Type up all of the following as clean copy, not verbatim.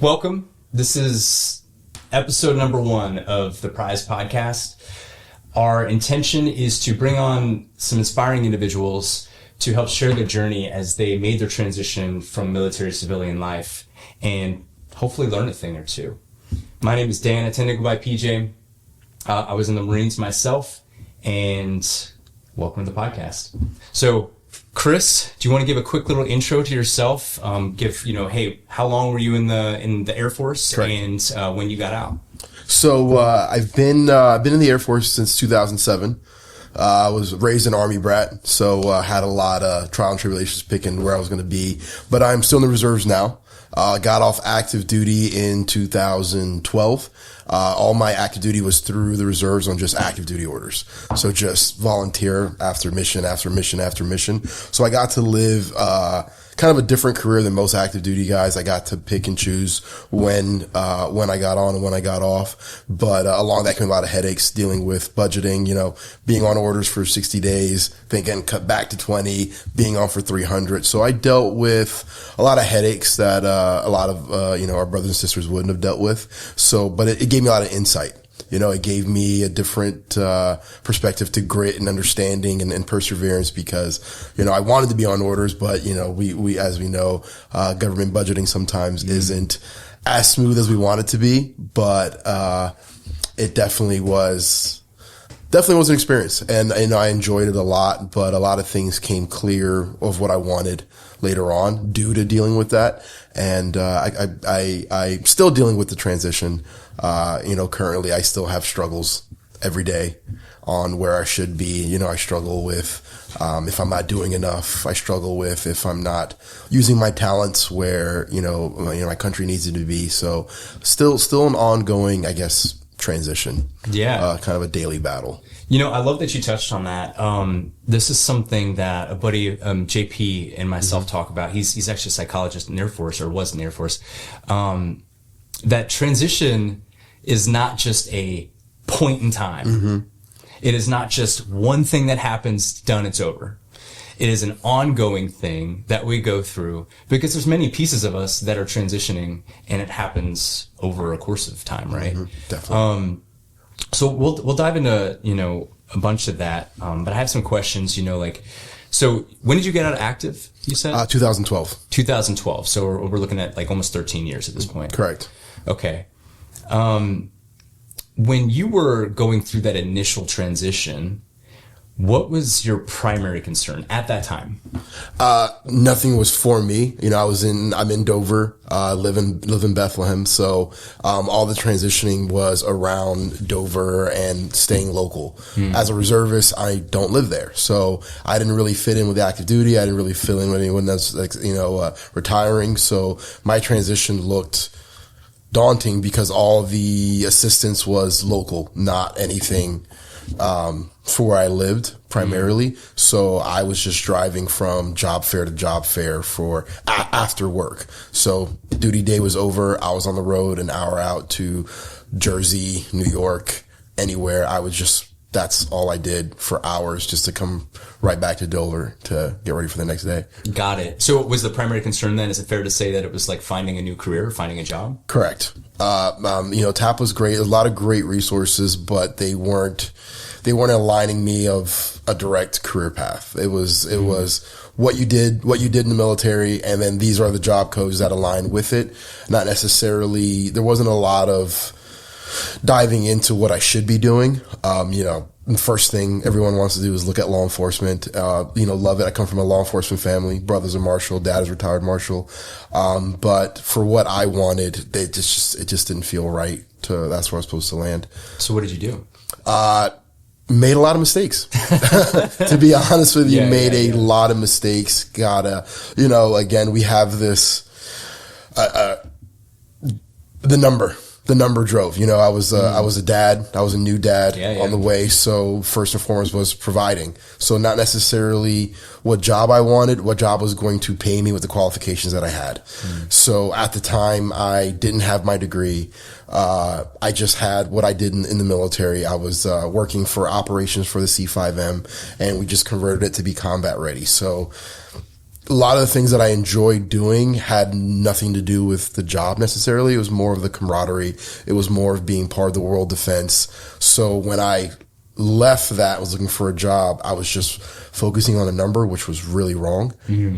Welcome. This is episode number 1 of the Prize Podcast. Our intention is to bring on some inspiring individuals to help share their journey as they made their transition from military to civilian life and hopefully learn a thing or two. My name is Dan. I tend to go by PJ. I was in the Marines myself, and welcome to the podcast. So, Chris, do you want to give a quick little intro to yourself? Hey, how long were you in the Air Force? Correct. And when you got out? So I've been in the Air Force since 2007. I was raised an Army brat, so had a lot of trial and tribulations picking where I was going to be. But I'm still in the reserves now. Got off active duty in 2012. All my active duty was through the reserves on just active duty orders. So just volunteer after mission, after mission, after mission. So I got to live, kind of a different career than most active duty guys. I got to pick and choose when I got on and when I got off. But, along that came a lot of headaches dealing with budgeting, being on orders for 60 days, then getting cut back to 20, being on for 300. So I dealt with a lot of headaches that, a lot of, our brothers and sisters wouldn't have dealt with. So, but it gave me a lot of insight. It gave me a different perspective to grit and understanding and perseverance because, I wanted to be on orders, but, we as we know, government budgeting sometimes isn't as smooth as we want it to be, but it definitely was an experience. And I enjoyed it a lot, but a lot of things came clear of what I wanted later on due to dealing with that. And I'm still dealing with the transition. Currently I still have struggles every day on where I should be. I struggle with, if I'm not doing enough. I struggle with if I'm not using my talents where, my country needs it to be. So still an ongoing, I guess, transition. Yeah. Kind of a daily battle. I love that you touched on that. This is something that a buddy, JP, and myself talk about. He's actually a psychologist in the Air Force, or was in the Air Force. That transition is not just a point in time. Mm-hmm. It is not just one thing that happens, done, it's over. It is an ongoing thing that we go through because there's many pieces of us that are transitioning, and it happens over a course of time, right? Mm-hmm. Definitely. So we'll dive into, a bunch of that. But I have some questions, so when did you get out of active, you said? 2012. 2012. So we're looking at like almost 13 years at this point. Correct. Okay. When you were going through that initial transition, what was your primary concern at that time? Nothing was for me. I'm in Dover, live in Bethlehem. So, all the transitioning was around Dover and staying local. As a reservist, I don't live there. So I didn't really fit in with active duty. I didn't really fit in with anyone that's retiring. So my transition looked daunting because all the assistance was local, not anything, for where I lived primarily. So I was just driving from job fair to job fair for after work. So duty day was over. I was on the road an hour out to Jersey, New York, anywhere. That's all I did for hours just to come right back to Dover to get ready for the next day. Got it. So was the primary concern then, is it fair to say that it was like finding a new career, finding a job? Correct. TAP was great. A lot of great resources, but they weren't aligning me of a direct career path. It was what you did in the military, and then these are the job codes that align with it. Not necessarily, there wasn't a lot of diving into what I should be doing. The first thing everyone wants to do is look at law enforcement. Love it. I come from a law enforcement family. Brother's a marshal. Dad is a retired marshal. But for what I wanted, it just didn't feel right. That's where I was supposed to land. So what did you do? Made a lot of mistakes. To be honest with you, a lot of mistakes. Again, we have this, the number drove. I was a dad. I was a new dad on the way. So first and foremost was providing. So not necessarily what job I wanted, what job was going to pay me with the qualifications that I had. So at the time, I didn't have my degree. I just had what I did in the military. I was working for operations for the C5M, and we just converted it to be combat ready. So a lot of the things that I enjoyed doing had nothing to do with the job necessarily. It was more of the camaraderie. It was more of being part of the world defense. So when I left that, was looking for a job, I was just focusing on a number, which was really wrong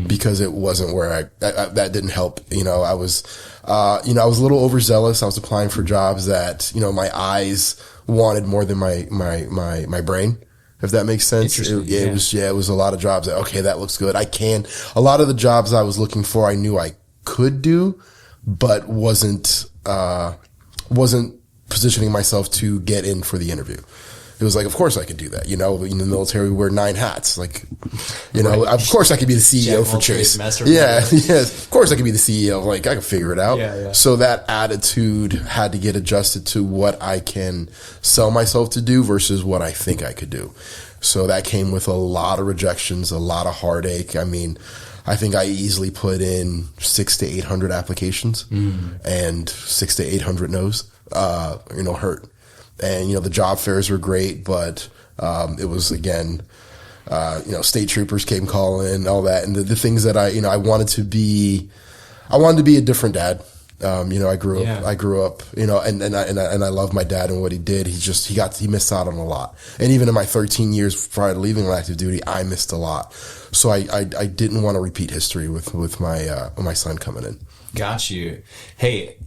because it wasn't where that didn't help. I was a little overzealous. I was applying for jobs that, my eyes wanted more than my brain. If that makes sense. It was a lot of jobs that, okay, that looks good. A lot of the jobs I was looking for, I knew I could do, but wasn't positioning myself to get in for the interview. It was like, of course I could do that. In the military, we wear 9 hats. Like, right. Of course I could be the CEO for Chase. Yes. Of course I could be the CEO. Like, I can figure it out. Yeah. So that attitude had to get adjusted to what I can sell myself to do versus what I think I could do. So that came with a lot of rejections, a lot of heartache. I mean, I think I easily put in 600 to 800 applications and 600 to 800 no's, hurt. And, the job fairs were great, but, it was again, state troopers came calling, all that. And the things that I wanted to be a different dad. I grew up, and I love my dad and what he did. He missed out on a lot. And even in my 13 years prior to leaving active duty, I missed a lot. So I didn't want to repeat history with my son coming in. Got you. Hey,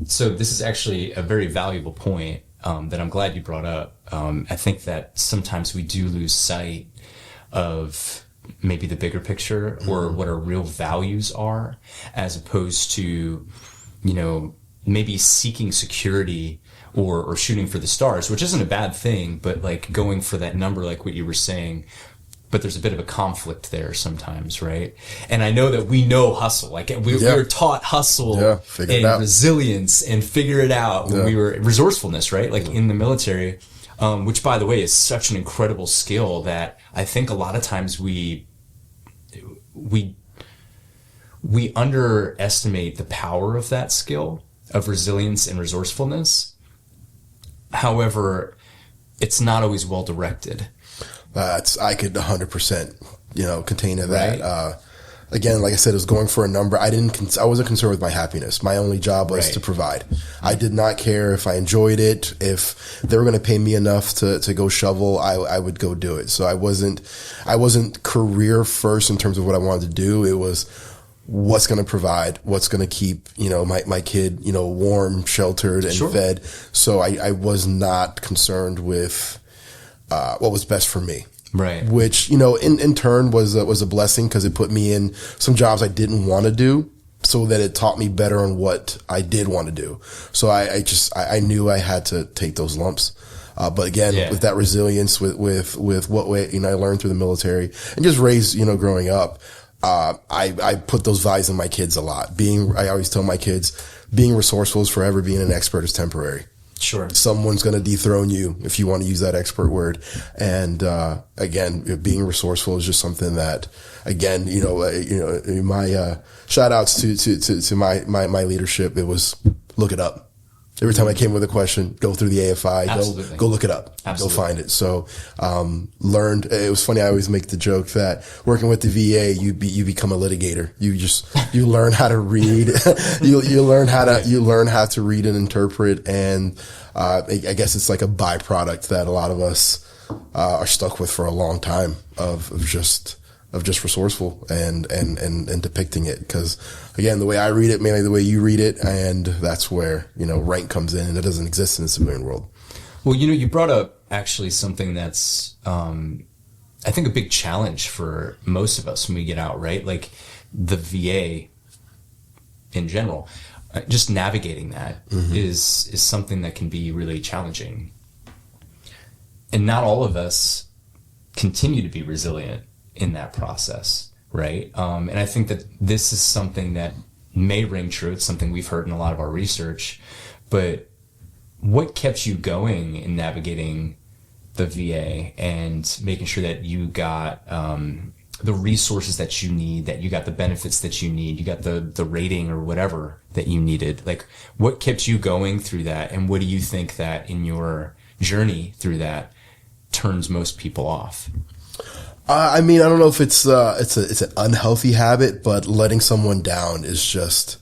so this is actually a very valuable point. That I'm glad you brought up. I think that sometimes we do lose sight of maybe the bigger picture or what our real values are, as opposed to, maybe seeking security or shooting for the stars, which isn't a bad thing, but like going for that number, like what you were saying. But there's a bit of a conflict there sometimes, right? And I know that we know hustle. Like we were taught hustle and resilience and figure it out when we were resourcefulness, right? Like in the military, which by the way is such an incredible skill that I think a lot of times we underestimate the power of that skill of resilience and resourcefulness. However, it's not always well directed. I could 100%, contain to that. Right. Again, like I said, it was going for a number. I wasn't concerned with my happiness. My only job was to provide. I did not care if I enjoyed it. If they were going to pay me enough to go shovel, I would go do it. So I wasn't career first in terms of what I wanted to do. It was what's going to provide, what's going to keep, my kid, warm, sheltered and fed. So I was not concerned with what was best for me. Right. Which, in turn was a blessing because it put me in some jobs I didn't want to do so that it taught me better on what I did want to do. So I knew I had to take those lumps. But again, with that resilience, with what way, I learned through the military and just raised, growing up, I put those values in my kids a lot. I always tell my kids, being resourceful is forever, being an expert is temporary. Sure. Someone's going to dethrone you if you want to use that expert word. And, again, being resourceful is just something that, again, my, shout outs to my leadership. It was look it up. Every time I came with a question, go through the AFI, go look it up, go find it. So, learned, it was funny. I always make the joke that working with the VA, you become a litigator. You learn how to read, you learn how to read and interpret. And, I guess it's like a byproduct that a lot of us, are stuck with for a long time of just resourceful and depicting it. Cause again, the way I read it, mainly the way you read it. And that's where, rank comes in and it doesn't exist in the civilian world. Well, you brought up actually something that's, I think a big challenge for most of us when we get out, right? Like the VA in general, just navigating that is something that can be really challenging. And not all of us continue to be resilient in that process, right? And I think that this is something that may ring true. It's something we've heard in a lot of our research. But what kept you going in navigating the VA and making sure that you got the resources that you need, that you got the benefits that you need, you got the rating or whatever that you needed? Like, what kept you going through that? And what do you think that in your journey through that turns most people off? I mean, I don't know if it's an unhealthy habit, but letting someone down is just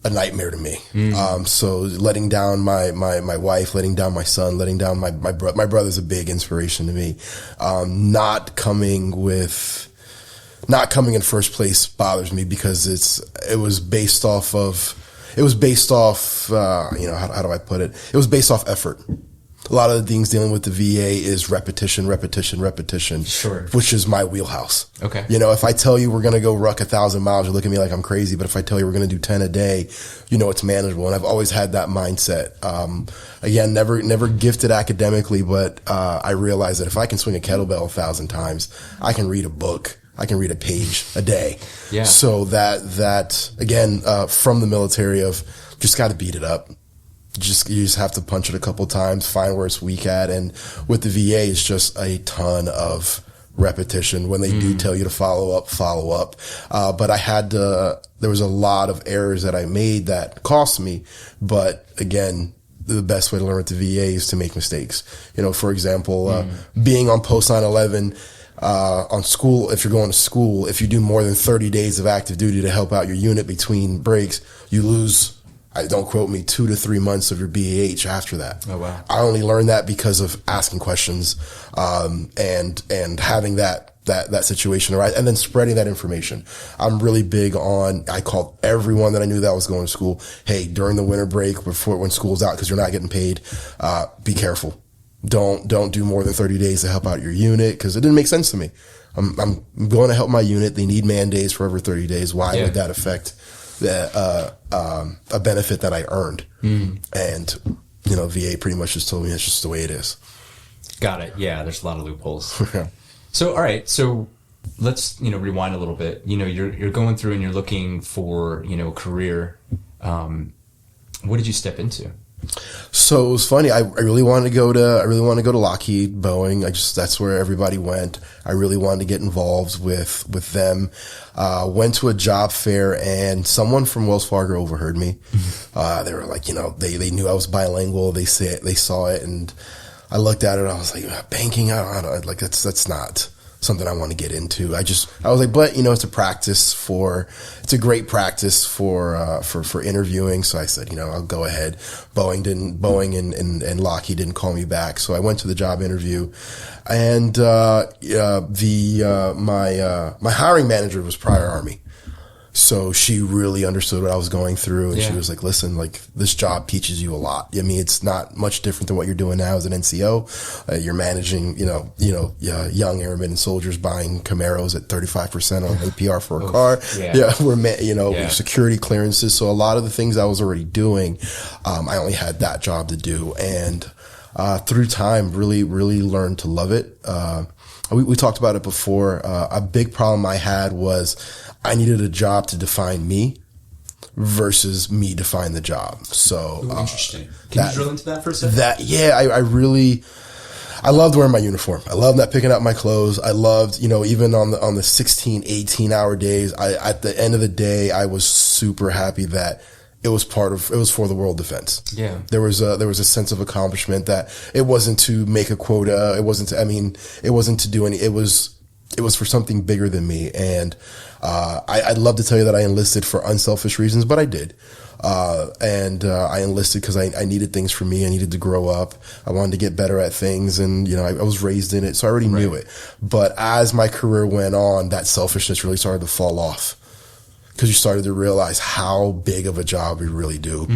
a nightmare to me. So letting down my wife, letting down my son, letting down my brother's a big inspiration to me. Not coming in first place bothers me because it was based off, how do I put it? It was based off effort. A lot of the things dealing with the VA is repetition, Sure. Which is my wheelhouse. Okay. If I tell you we're going to go ruck 1,000 miles, you look at me like I'm crazy. But if I tell you we're going to do 10 a day, it's manageable. And I've always had that mindset. Again, never gifted academically, but I realized that if I can swing a kettlebell 1,000 times, I can read a book. I can read a page a day. Yeah. So that again, from the military of just got to beat it up. You just have to punch it a couple times, find where it's weak at. And with the VA, it's just a ton of repetition. When they do tell you to follow up. But there was a lot of errors that I made that cost me. But again, the best way to learn with the VA is to make mistakes. For example, being on post 9/11, on school, if you're going to school, if you do more than 30 days of active duty to help out your unit between breaks, you lose, don't quote me, 2 to 3 months of your BAH after that. Oh, wow. I only learned that because of asking questions, and having that situation arise and then spreading that information. I'm really big on, I called everyone that I knew that was going to school. Hey, during the winter break, when school's out, cause you're not getting paid, be careful. Don't do more than 30 days to help out your unit. Cause it didn't make sense to me. I'm going to help my unit. They need man days for every 30 days. Why would that affect a benefit that I earned? And, VA pretty much just told me it's just the way it is. Got it. Yeah. There's a lot of loopholes. So, all right. So let's, rewind a little bit. You're going through and you're looking for, a career. What did you step into? So it was funny. I really wanted to go to Lockheed, Boeing. That's where everybody went. I really wanted to get involved with them. Went to a job fair and someone from Wells Fargo overheard me. They were like, they knew I was bilingual. They saw it, and I looked at it. I was like, banking. I don't like that's not something I want to get into. I was like, but it's a great practice for interviewing. So I said, I'll go ahead. Boeing and Lockheed didn't call me back. So I went to the job interview, and my hiring manager was prior Army. So she really understood what I was going through, and she was like, listen, this job teaches you a lot. I mean, it's not much different than what you're doing now as an NCO. You're managing, young airmen and soldiers buying Camaros at 35% on APR for a car. We're security clearances. So a lot of the things I was already doing, I only had that job to do. And, through time, really, really learned to love it. We talked about it before. A big problem I had was I needed a job to define me versus me define the job. So interesting. Can you drill into that for a second? I loved wearing my uniform. I loved not picking out my clothes. I loved, even on the 16, 18 hour days, at the end of the day, I was super happy that it was for the world defense. Yeah. There was a sense of accomplishment that it wasn't to make a quota. It wasn't to do any, it was for something bigger than me. And, I'd love to tell you that I enlisted for unselfish reasons, but I did. I enlisted because I needed things for me. I needed to grow up. I wanted to get better at things. And, I was raised in it, so I already knew it. But as my career went on, that selfishness really started to fall off. Because you started to realize how big of a job we really do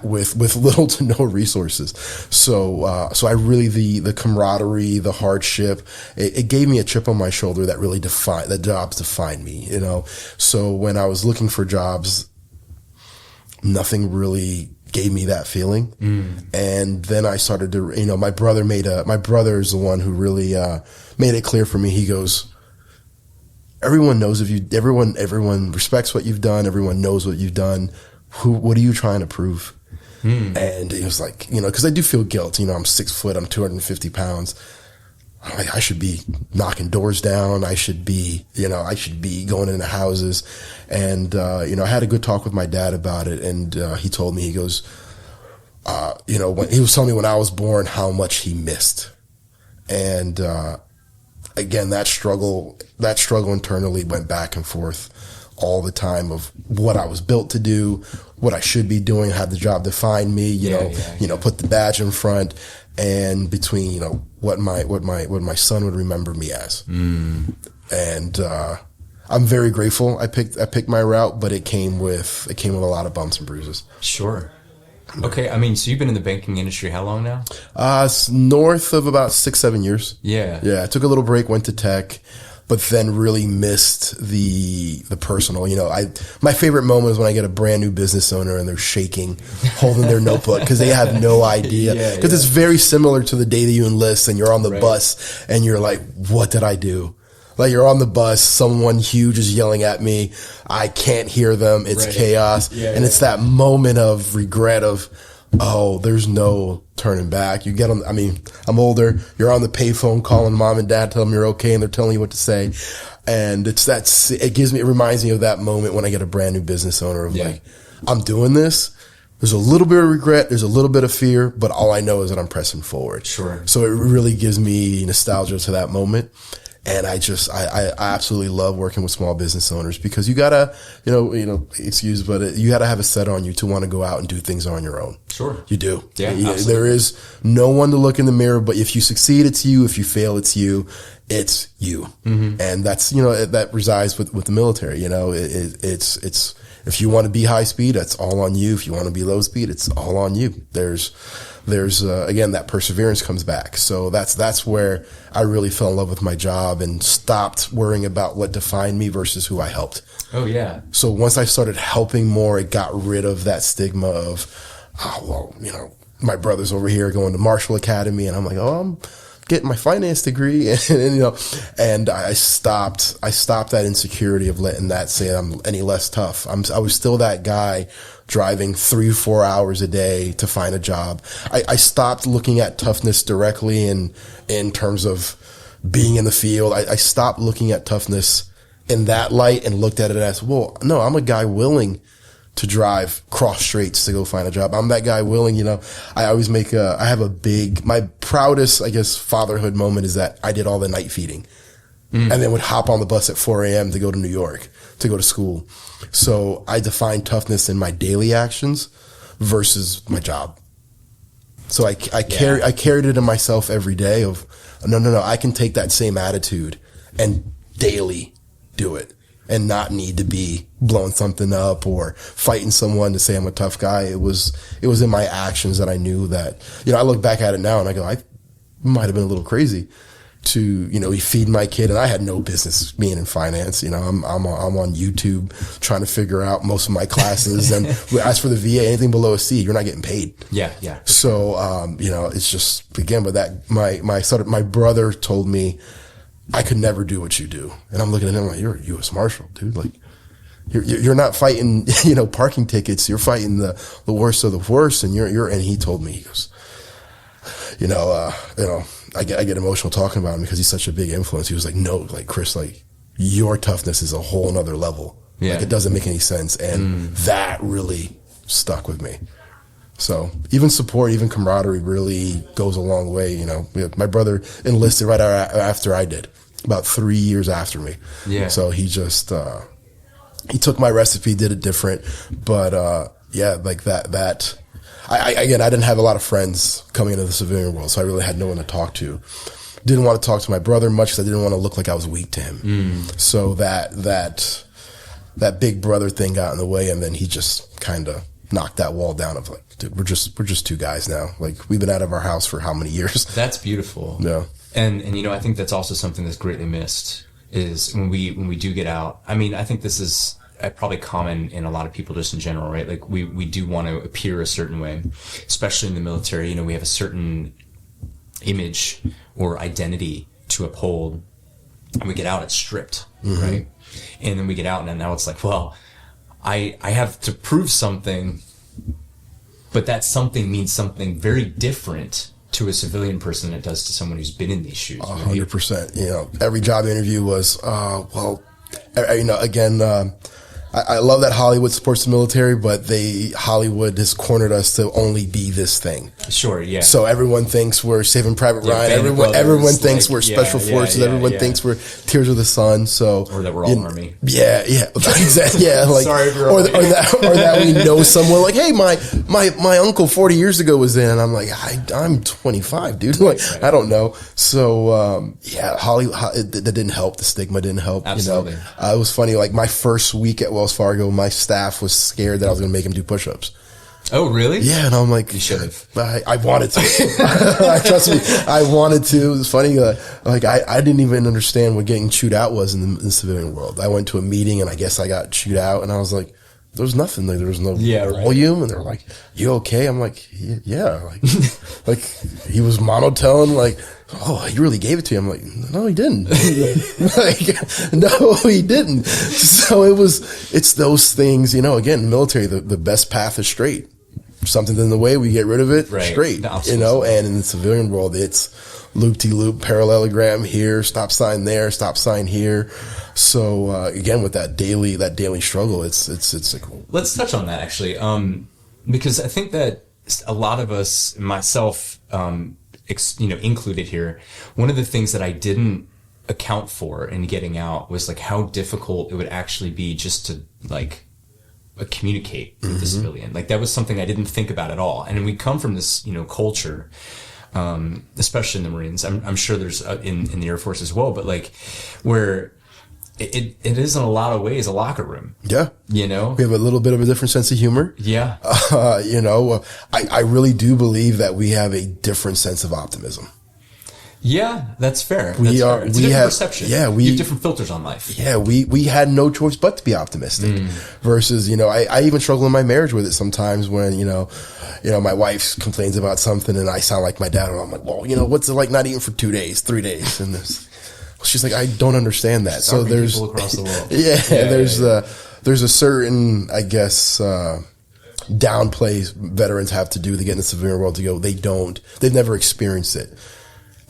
with little to no resources. So I really, the camaraderie, the hardship, it gave me a chip on my shoulder that really that jobs defined me, So when I was looking for jobs, nothing really gave me that feeling. And then I started to, my brother is the one who really, made it clear for me. He goes, everyone knows of you. Everyone respects what you've done. Everyone knows what you've done. What are you trying to prove? And it was like, cause I do feel guilt. I'm 6 foot, I'm 250 pounds. I'm like, I should be knocking doors down. I should be going into houses. And, I had a good talk with my dad about it. And, he told me, he goes, when he was telling me when I was born how much he missed. And, again, that struggle internally went back and forth all the time of what I was built to do, what I should be doing, how the job defined me, you know, put the badge in front, and between, you know, what my son would remember me as. And I'm very grateful I picked my route, but it came with a lot of bumps and bruises. Sure. Okay, I mean, so you've been in the banking industry how long now? It's north of about 6-7 years. Yeah. I took a little break, went to tech, but then really missed the personal. You know, my favorite moment is when I get a brand new business owner and they're shaking, holding their notebook because they have no idea. Because it's very similar to the day that you enlist and you're on the bus and you're like, what did I do? Like, you're on the bus, someone huge is yelling at me. I can't hear them. It's chaos. And it's that moment of regret of, oh, there's no turning back. You get on, I mean, I'm older. You're on the payphone calling mom and dad, tell them you're okay, and they're telling you what to say. And it reminds me of that moment when I get a brand new business owner of like, I'm doing this. There's a little bit of regret. There's a little bit of fear, but all I know is that I'm pressing forward. Sure. So it really gives me nostalgia to that moment. And I absolutely love working with small business owners because you gotta, you know, excuse, but you gotta have a set on you to want to go out and do things on your own. Sure. You do. Yeah. There is no one to look in the mirror, but if you succeed, it's you. If you fail, it's you. It's you. And that's, you know, that resides with the military. You know, it's, if you want to be high speed, that's all on you. If you want to be low speed, it's all on you. There's again, that perseverance comes back. So that's where I really fell in love with my job and stopped worrying about what defined me versus who I helped. Oh yeah. So once I started helping more, it got rid of that stigma of, oh, well, you know, my brother's over here going to Marshall Academy, and I'm like, oh, I'm getting my finance degree, and you know, and I stopped that insecurity of letting that say I'm any less tough. I was still that guy driving 3-4 hours a day to find a job. I stopped looking at toughness directly in terms of being in the field. I stopped looking at toughness in that light and looked at it as, well, no, I'm a guy willing to drive cross straits to go find a job. I'm that guy willing, you know. I always my proudest, I guess, fatherhood moment is that I did all the night feeding and then would hop on the bus at 4 a.m. to go to New York to go to school. So I define toughness in my daily actions versus my job. So I carried it in myself every day of, no, I can take that same attitude and daily do it and not need to be blowing something up or fighting someone to say I'm a tough guy. It was in my actions that I knew that, you know, I look back at it now and I go, I might have been a little crazy to, you know, feed my kid, and I had no business being in finance. You know, I'm on YouTube trying to figure out most of my classes, and as for the VA, anything below a C, you're not getting paid. Yeah. So, you know, it's just, again, but that my brother told me I could never do what you do, and I'm looking at him like, you're a U.S. Marshal, dude. Like, you're not fighting, you know, parking tickets. You're fighting the worst of the worst, and and he told me, he goes, you know, I get emotional talking about him because he's such a big influence. He was like, no, like, Chris, like, your toughness is a whole nother level. Yeah. Like, it doesn't make any sense. And that really stuck with me. So even support, even camaraderie really goes a long way. You know, my brother enlisted right after I did, about 3 years after me. Yeah. So he just, he took my recipe, did it different. But, yeah, like that, I didn't have a lot of friends coming into the civilian world, so I really had no one to talk to. Didn't want to talk to my brother much because I didn't want to look like I was weak to him. So that big brother thing got in the way, and then he just kind of knocked that wall down of like, dude, we're just two guys now. Like, we've been out of our house for how many years? That's beautiful. Yeah. And you know, I think that's also something that's greatly missed is when we do get out. I mean, I think this is probably common in a lot of people just in general, right? Like, we do want to appear a certain way, especially in the military. You know, we have a certain image or identity to uphold, and we get out, it's stripped, right? And then we get out, and now it's like, well, I have to prove something, but that something means something very different to a civilian person than it does to someone who's been in these shoes. 100%. You know, every job interview was, well, you know, again, I love that Hollywood supports the military, but Hollywood has cornered us to only be this thing. Sure, yeah. So everyone thinks we're Saving Private Ryan. Everyone thinks we're Special Forces. Everyone thinks we're Tears of the Sun. So or that we're all Army. Yeah, exactly. Yeah, like sorry, or that we know someone like, hey, my uncle 40 years ago was in, and I'm like, I'm 25, dude. Like, I don't know. So Hollywood that didn't help. The stigma didn't help. Absolutely. It was funny. Like my first week at Wells Fargo, my staff was scared that I was going to make him do push-ups. Oh, really? Yeah, and I'm like, you should have. I wanted to. Trust me, I wanted to. It was funny. Like I didn't even understand what getting chewed out was in the civilian world. I went to a meeting and I guess I got chewed out, and I was like, there was nothing. Like, there was no volume, and they're like, "You okay?" I'm like, "Yeah." Like he was monotelling. Like, oh, he really gave it to you. I'm like, no, he didn't. Like, no, he didn't. So it's those things, again, military, the best path is straight. Something's in the way, we get rid of it, straight, and in the civilian world, it's loop-de-loop, parallelogram here, stop sign there, stop sign here. So, again, with that daily struggle, it's like, let's touch on that actually. Because I think that a lot of us, myself, included here, one of the things that I didn't account for in getting out was like how difficult it would actually be just to like communicate with the civilian. Like that was something I didn't think about at all. And we come from this, culture, especially in the Marines. I'm sure there's in the Air Force as well, but like where it is in a lot of ways a locker room. Yeah. We have a little bit of a different sense of humor. Yeah. I really do believe that we have a different sense of optimism. Yeah, that's fair. It's a different perception. Yeah, we have different filters on life. Yeah, we had no choice but to be optimistic. Versus, I even struggle in my marriage with it sometimes when, my wife complains about something and I sound like my dad, and I'm like, well, what's it like not eating for 2 days, 3 days, and this. She's like, I don't understand that. So there's people across the world. There's a certain, I guess, downplays veterans have to do to get in the civilian world to go. They've never experienced it.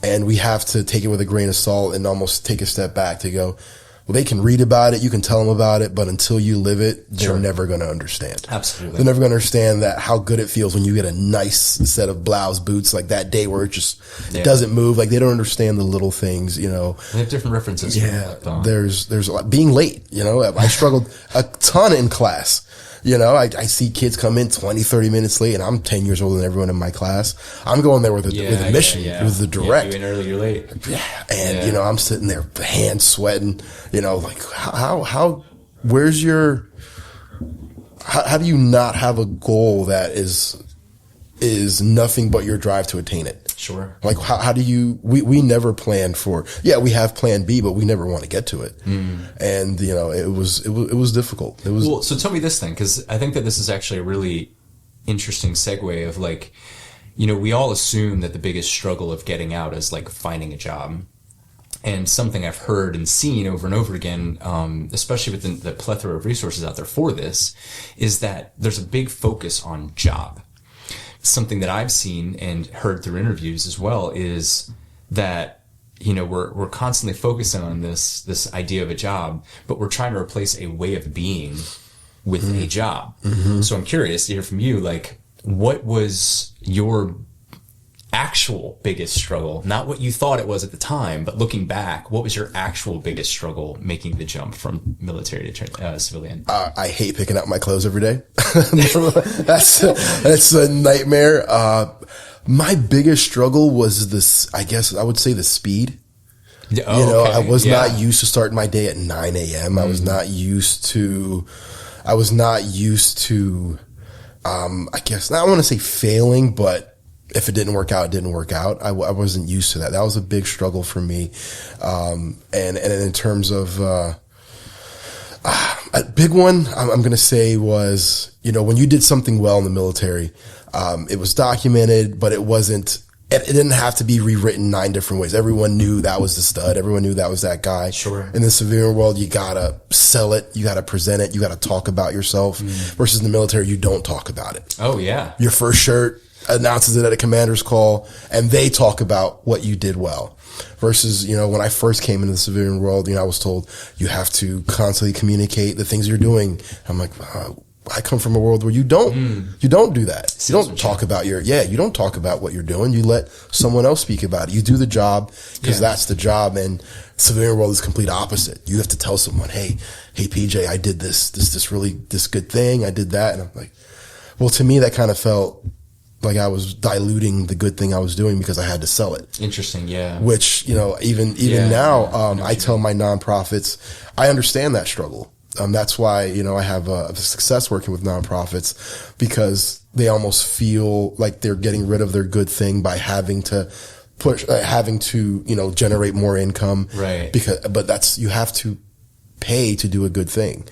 And we have to take it with a grain of salt and almost take a step back to go, well, they can read about it. You can tell them about it, but until you live it, they're never going to understand. Absolutely. They're never going to understand that how good it feels when you get a nice set of blouse boots like that day where it just doesn't move. Like they don't understand the little things, They have different references. Yeah. There's a lot. Being late, I struggled a ton in class. I see kids come in 20, 30 minutes late, and I'm 10 years older than everyone in my class. I'm going there with a mission, with the direct. You're in early, you're late. Yeah. And, I'm sitting there, hands sweating, like how do you not have a goal that is nothing but your drive to attain it? Sure. Like how do you, we never planned for, we have plan B, but we never want to get to it. And, it was difficult. It was. Well, so tell me this thing, because I think that this is actually a really interesting segue of like, we all assume that the biggest struggle of getting out is like finding a job. And something I've heard and seen over and over again, especially with the plethora of resources out there for this, is that there's a big focus on job. Something that I've seen and heard through interviews as well is that, we're constantly focusing on this idea of a job, but we're trying to replace a way of being with a job. So I'm curious to hear from you, like, what was your actual biggest struggle? Not what you thought it was at the time, but looking back, what was your actual biggest struggle making the jump from military to civilian? I hate picking out my clothes every day. That's a nightmare. My biggest struggle was this, I guess I would say the speed. I was not used to starting my day at 9 a.m. I was not used to, I guess, I don't want to say failing, but if it didn't work out, it didn't work out. I wasn't used to that. That was a big struggle for me. And in terms of, a big one I'm going to say was, when you did something well in the military, it was documented, but it didn't have to be rewritten 9 different ways. Everyone knew that was the stud. Everyone knew that was that guy. Sure. In the civilian world, you gotta sell it. You gotta present it. You gotta talk about yourself. Versus in the military, you don't talk about it. Oh yeah. Your first shirt, announces it at a commander's call, and they talk about what you did well. Versus, when I first came into the civilian world, I was told you have to constantly communicate the things you're doing. I'm like, I come from a world where you don't do that. You don't talk about you don't talk about what you're doing. You let someone else speak about it. You do the job because that's the job. And civilian world is complete opposite. You have to tell someone, hey, PJ, I did this good thing. I did that. And I'm like, well, to me, that kind of felt like I was diluting the good thing I was doing because I had to sell it. Interesting. Yeah. Which, even now, I tell my nonprofits, I understand that struggle. That's why, I have a success working with nonprofits, because they almost feel like they're getting rid of their good thing by having to generate more income. Right. But you have to pay to do a good thing.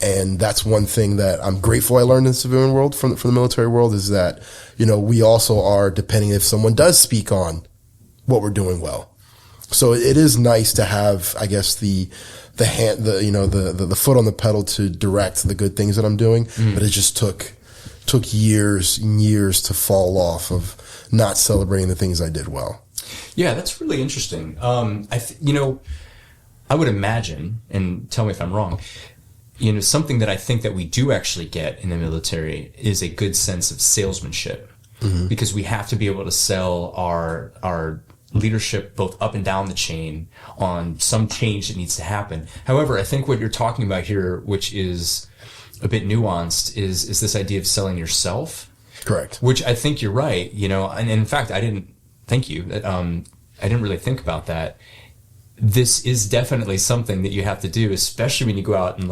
And that's one thing that I'm grateful I learned in the civilian world from the military world, is that, we also are depending if someone does speak on what we're doing well. So it is nice to have, I guess, the foot on the pedal to direct the good things that I'm doing. But it just took years and years to fall off of not celebrating the things I did well. Yeah, that's really interesting. I would imagine, and tell me if I'm wrong, something that I think that we do actually get in the military is a good sense of salesmanship, because we have to be able to sell our leadership both up and down the chain on some change that needs to happen. However, I think what you're talking about here, which is a bit nuanced, is this idea of selling yourself. Correct. Which I think you're right. And in fact, I didn't really think about that. This is definitely something that you have to do, especially when you go out and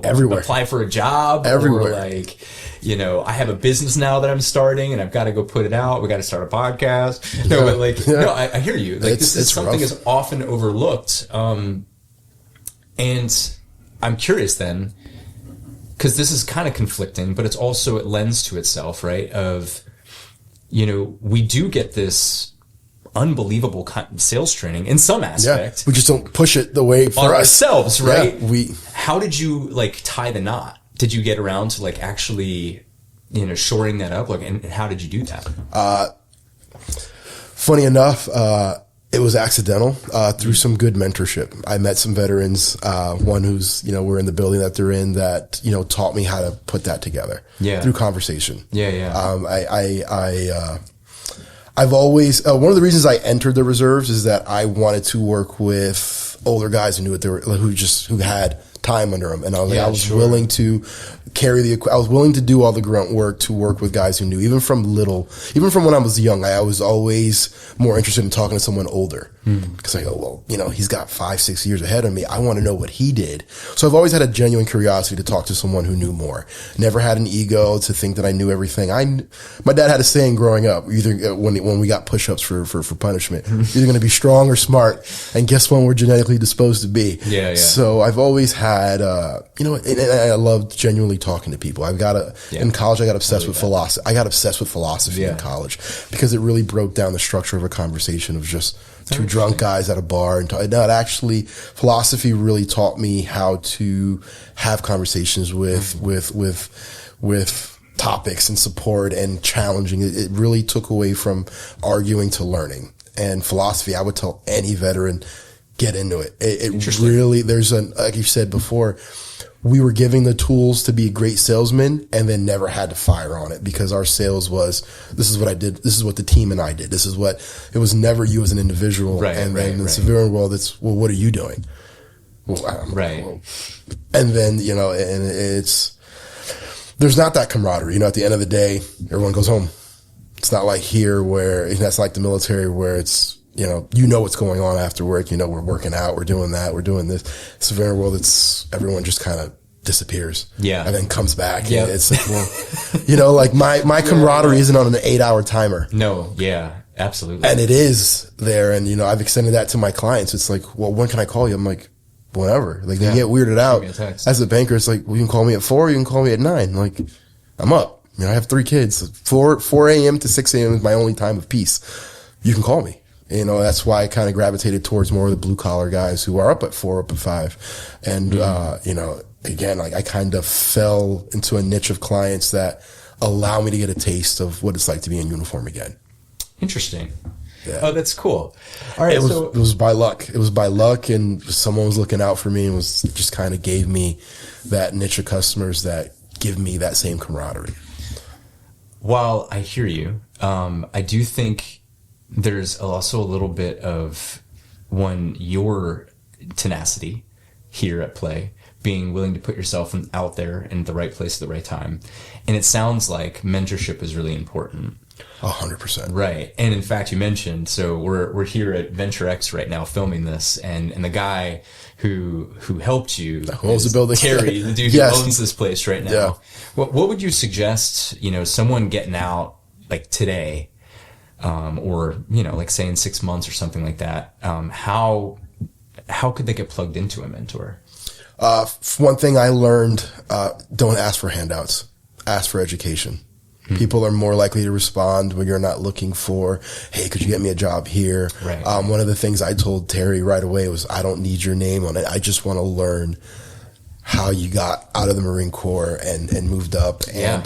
everywhere. Apply for a job. Everywhere. Or I have a business now that I'm starting and I've got to go put it out. We got to start a podcast. I hear you. This is something that's often overlooked. And I'm curious then, because this is kind of conflicting, but it lends to itself, right? Of, we do get this unbelievable sales training in some aspect. We just don't push it the way for ourselves, right? Yeah, how did you tie the knot? Did you get around to actually, shoring that up? And how did you do that? Funny enough, it was accidental, through some good mentorship. I met some veterans, one who's, we're in the building that they're in, that, taught me how to put that together through conversation. I've always, one of the reasons I entered the reserves is that I wanted to work with older guys who knew what they were, who had time under them. And I was willing to I was willing to do all the grunt work to work with guys who knew, even from when I was young. I was always more interested in talking to someone older, because I go, well, he's got 5-6 years ahead of me. I want to know what he did. So I've always had a genuine curiosity to talk to someone who knew more. Never had an ego to think that I knew everything. My dad had a saying growing up, either when we got push-ups for punishment, either going to be strong or smart. And guess what? We're genetically disposed to be. So I've always had, and I loved genuinely talking to people. In college, I got obsessed with philosophy. I got obsessed with philosophy in college, because it really broke down the structure of a conversation of just two drunk guys at a bar. And philosophy really taught me how to have conversations with topics and support and challenging. It really took away from arguing to learning. And philosophy, I would tell any veteran, get into it. It really, like you said before, we were giving the tools to be a great salesman, and then never had to fire on it, because our sales was, this is what I did. This is what the team and I did. It was never you as an individual. And then in the civilian world, it's, well, what are you doing? Well, and then, and there's not that camaraderie, at the end of the day, everyone goes home. It's not like here where, that's like the military, where it's, what's going on after work. We're working out, we're doing that, we're doing this. Civilian world, it's everyone just kind of disappears. And then comes back. Yeah. It's like, well, my camaraderie isn't on an 8-hour timer. No. Yeah, absolutely. And it is there. And, I've extended that to my clients. It's like, well, when can I call you? I'm like, whenever. They get weirded out. As a banker, it's like, well, you can call me at 4, you can call me at 9. Like, I'm up. I have 3 kids. 4 a.m. to 6 a.m. is my only time of peace. You can call me. That's why I kind of gravitated towards more of the blue collar guys who are up at 4, up at 5. And, again, I kind of fell into a niche of clients that allow me to get a taste of what it's like to be in uniform again. Interesting. Yeah. Oh, that's cool. All right. It was by luck. It was by luck, and someone was looking out for me and was just kind of gave me that niche of customers that give me that same camaraderie. While I hear you, I do think there's also a little bit of your tenacity here at play, being willing to put yourself out there in the right place at the right time. And it sounds like mentorship is really important. 100%. Right. And in fact, you mentioned, so we're here at Venture X right now filming this, and the guy who helped you, who owns the building, Terry, the dude who owns this place right now. Yeah. What would you suggest, someone getting out like today, or, like say in 6 months or something like that, how could they get plugged into a mentor? One thing I learned, don't ask for handouts, ask for education. People are more likely to respond when you're not looking for, hey, could you get me a job here? Right. One of the things I told Terry right away was, I don't need your name on it. I just want to learn how you got out of the Marine Corps and moved up. And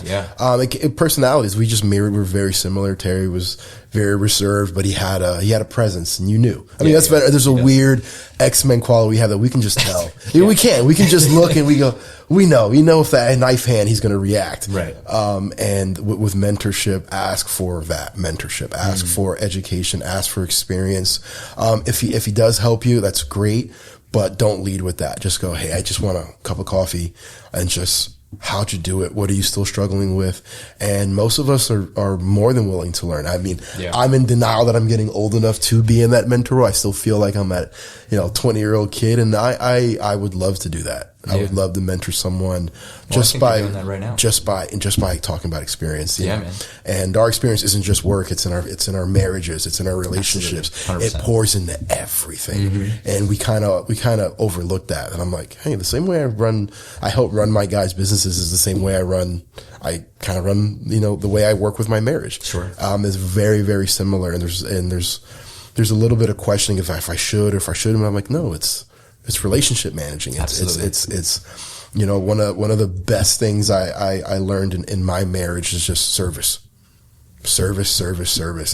personalities, we just mirrored. We're very similar. Terry was very reserved, but he had a presence, and you knew. I mean, that's better. There's a weird X-Men quality we have that we can just tell. We can just look and we go, we know if that knife hand, he's going to react. Right. And with mentorship, ask for that mentorship, ask for education, ask for experience. If he does help you, that's great. But don't lead with that. Just go, hey, I just want a cup of coffee, and just, how'd you do it? What are you still struggling with? And most of us are more than willing to learn. I mean, I'm in denial that I'm getting old enough to be in that mentor role. I still feel like I'm that, 20-year-old kid, and I would love to do that. I would love to mentor someone just by doing that right now. just by talking about experience. Man. And our experience isn't just work; it's in our marriages, it's in our relationships. 100%. It pours into everything, and we kind of overlook that. And I'm like, hey, the same way I help run my guys' businesses is the same way I kind of run the way I work with my marriage. Sure, is very, very similar. And there's a little bit of questioning if I should or if I shouldn't. I'm like, no, it's relationship managing. It's one of the best things I learned in my marriage is just service.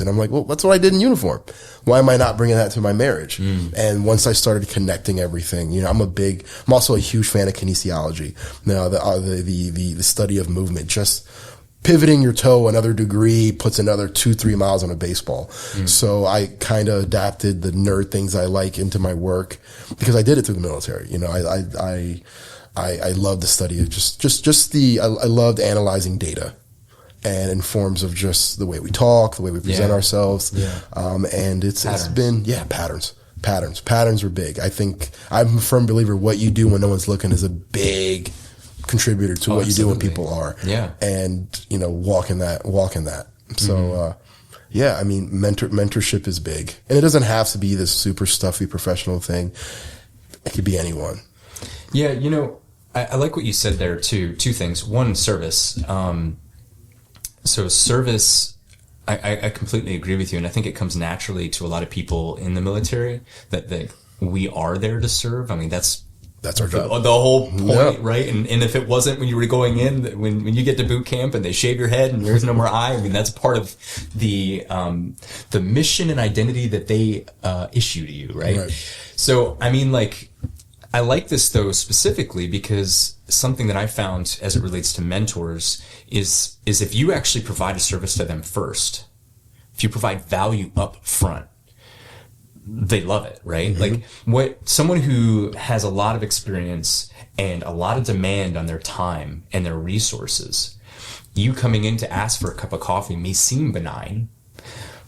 And I'm like, well, that's what I did in uniform. Why am I not bringing that to my marriage? And once I started connecting everything, I'm also a huge fan of kinesiology. The study of movement, just pivoting your toe another degree puts another 2-3 miles on a baseball. So I kind of adapted the nerd things I like into my work because I did it through the military. I love the study of I loved analyzing data and in forms of just the way we talk, the way we present ourselves. And it's been patterns. Patterns are big. I think I'm a firm believer what you do when no one's looking is a big contributor to what you do when people are. And walking that. So I mean, mentorship is big, and it doesn't have to be this super stuffy professional thing. It could be anyone. I like what you said there too. Two things. One, service. So service, I completely agree with you, and I think it comes naturally to a lot of people in the military that we are there to serve. I mean, that's our job. The whole point, right? And if it wasn't when you were going in, when you get to boot camp and they shave your head and there's no more eye, I mean, that's part of the mission and identity that they issue to you, right? So, I mean, I like this though specifically because something that I found as it relates to mentors is if you actually provide a service to them first, if you provide value up front, they love it, right? Someone who has a lot of experience and a lot of demand on their time and their resources, you coming in to ask for a cup of coffee may seem benign,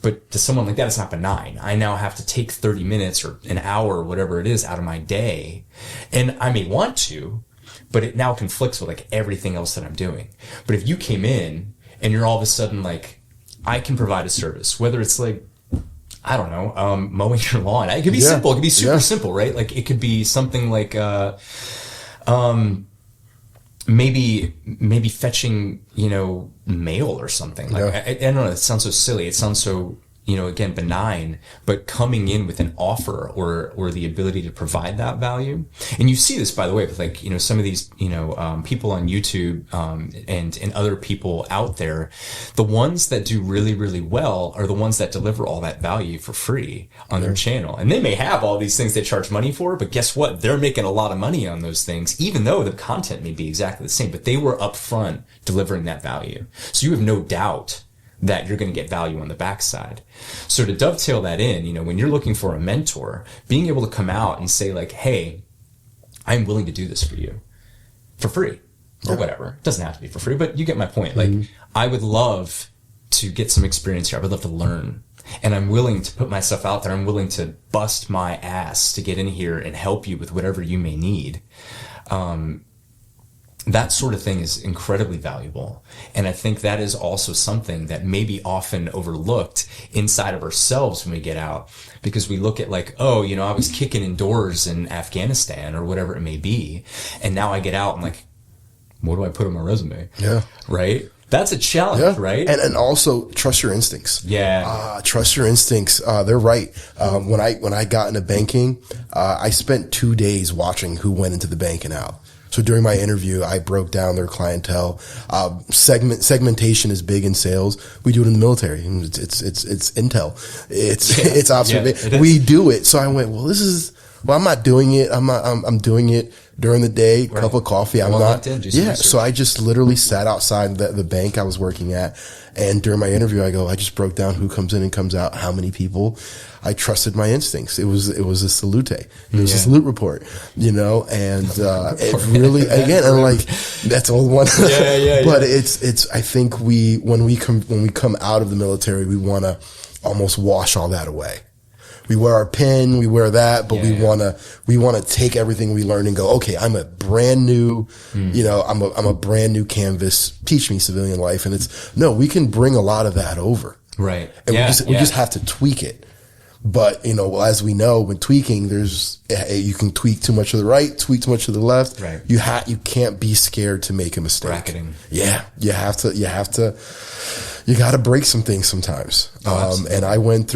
but to someone like that, it's not benign. I now have to take 30 minutes or an hour or whatever it is out of my day. And I may want to, but it now conflicts with everything else that I'm doing. But if you came in and you're all of a sudden I can provide a service, whether it's I don't know, mowing your lawn. It could be simple. It could be super simple, right? It could be something like, maybe fetching, mail or something. I don't know. It sounds so silly. It sounds so, again, benign, but coming in with an offer or the ability to provide that value. And you see this, by the way, with like, some of these, people on YouTube, and other people out there. The ones that do really, really well are the ones that deliver all that value for free on their channel. And they may have all these things they charge money for, but guess what? They're making a lot of money on those things, even though the content may be exactly the same, but they were upfront delivering that value. So you have no doubt that you're going to get value on the backside. So to dovetail that in, when you're looking for a mentor, being able to come out and say like, hey, I'm willing to do this for you for free or whatever. It doesn't have to be for free, but you get my point. Like, I would love to get some experience here. I would love to learn, and I'm willing to put myself out there. I'm willing to bust my ass to get in here and help you with whatever you may need. That sort of thing is incredibly valuable. And I think that is also something that may be often overlooked inside of ourselves when we get out, because we look at like, oh, I was kicking indoors in Afghanistan or whatever it may be. And now I get out and like, what do I put on my resume? Yeah. Right. That's a challenge, right? And also trust your instincts. Yeah. Trust your instincts. They're right. When I got into banking, I spent 2 days watching who went into the bank and out. So during my interview, I broke down their clientele. Segmentation is big in sales. We do it in the military. It's intel. It's observation. Yeah, we do it. So I went, I'm not doing it. I'm doing it during the day, cup of coffee. I'm not. Yeah. So I just literally sat outside the bank I was working at. And during my interview, I just broke down who comes in and comes out, how many people. I trusted my instincts. It was a salute. It was a salute report, and it really, again, and like, that's all one. But it's, I think when we come out of the military, we want to almost wash all that away. We wear our pin, we wear that, but we want to take everything we learned and go, okay, I'm a brand new, I'm a brand new canvas. Teach me civilian life. And we can bring a lot of that over. Right. And we just have to tweak it. But, as we know, when tweaking, you can tweak too much to the right, tweak too much to the left. Right. You can't be scared to make a mistake. Bracketing. Yeah. You got to break some things sometimes. And I went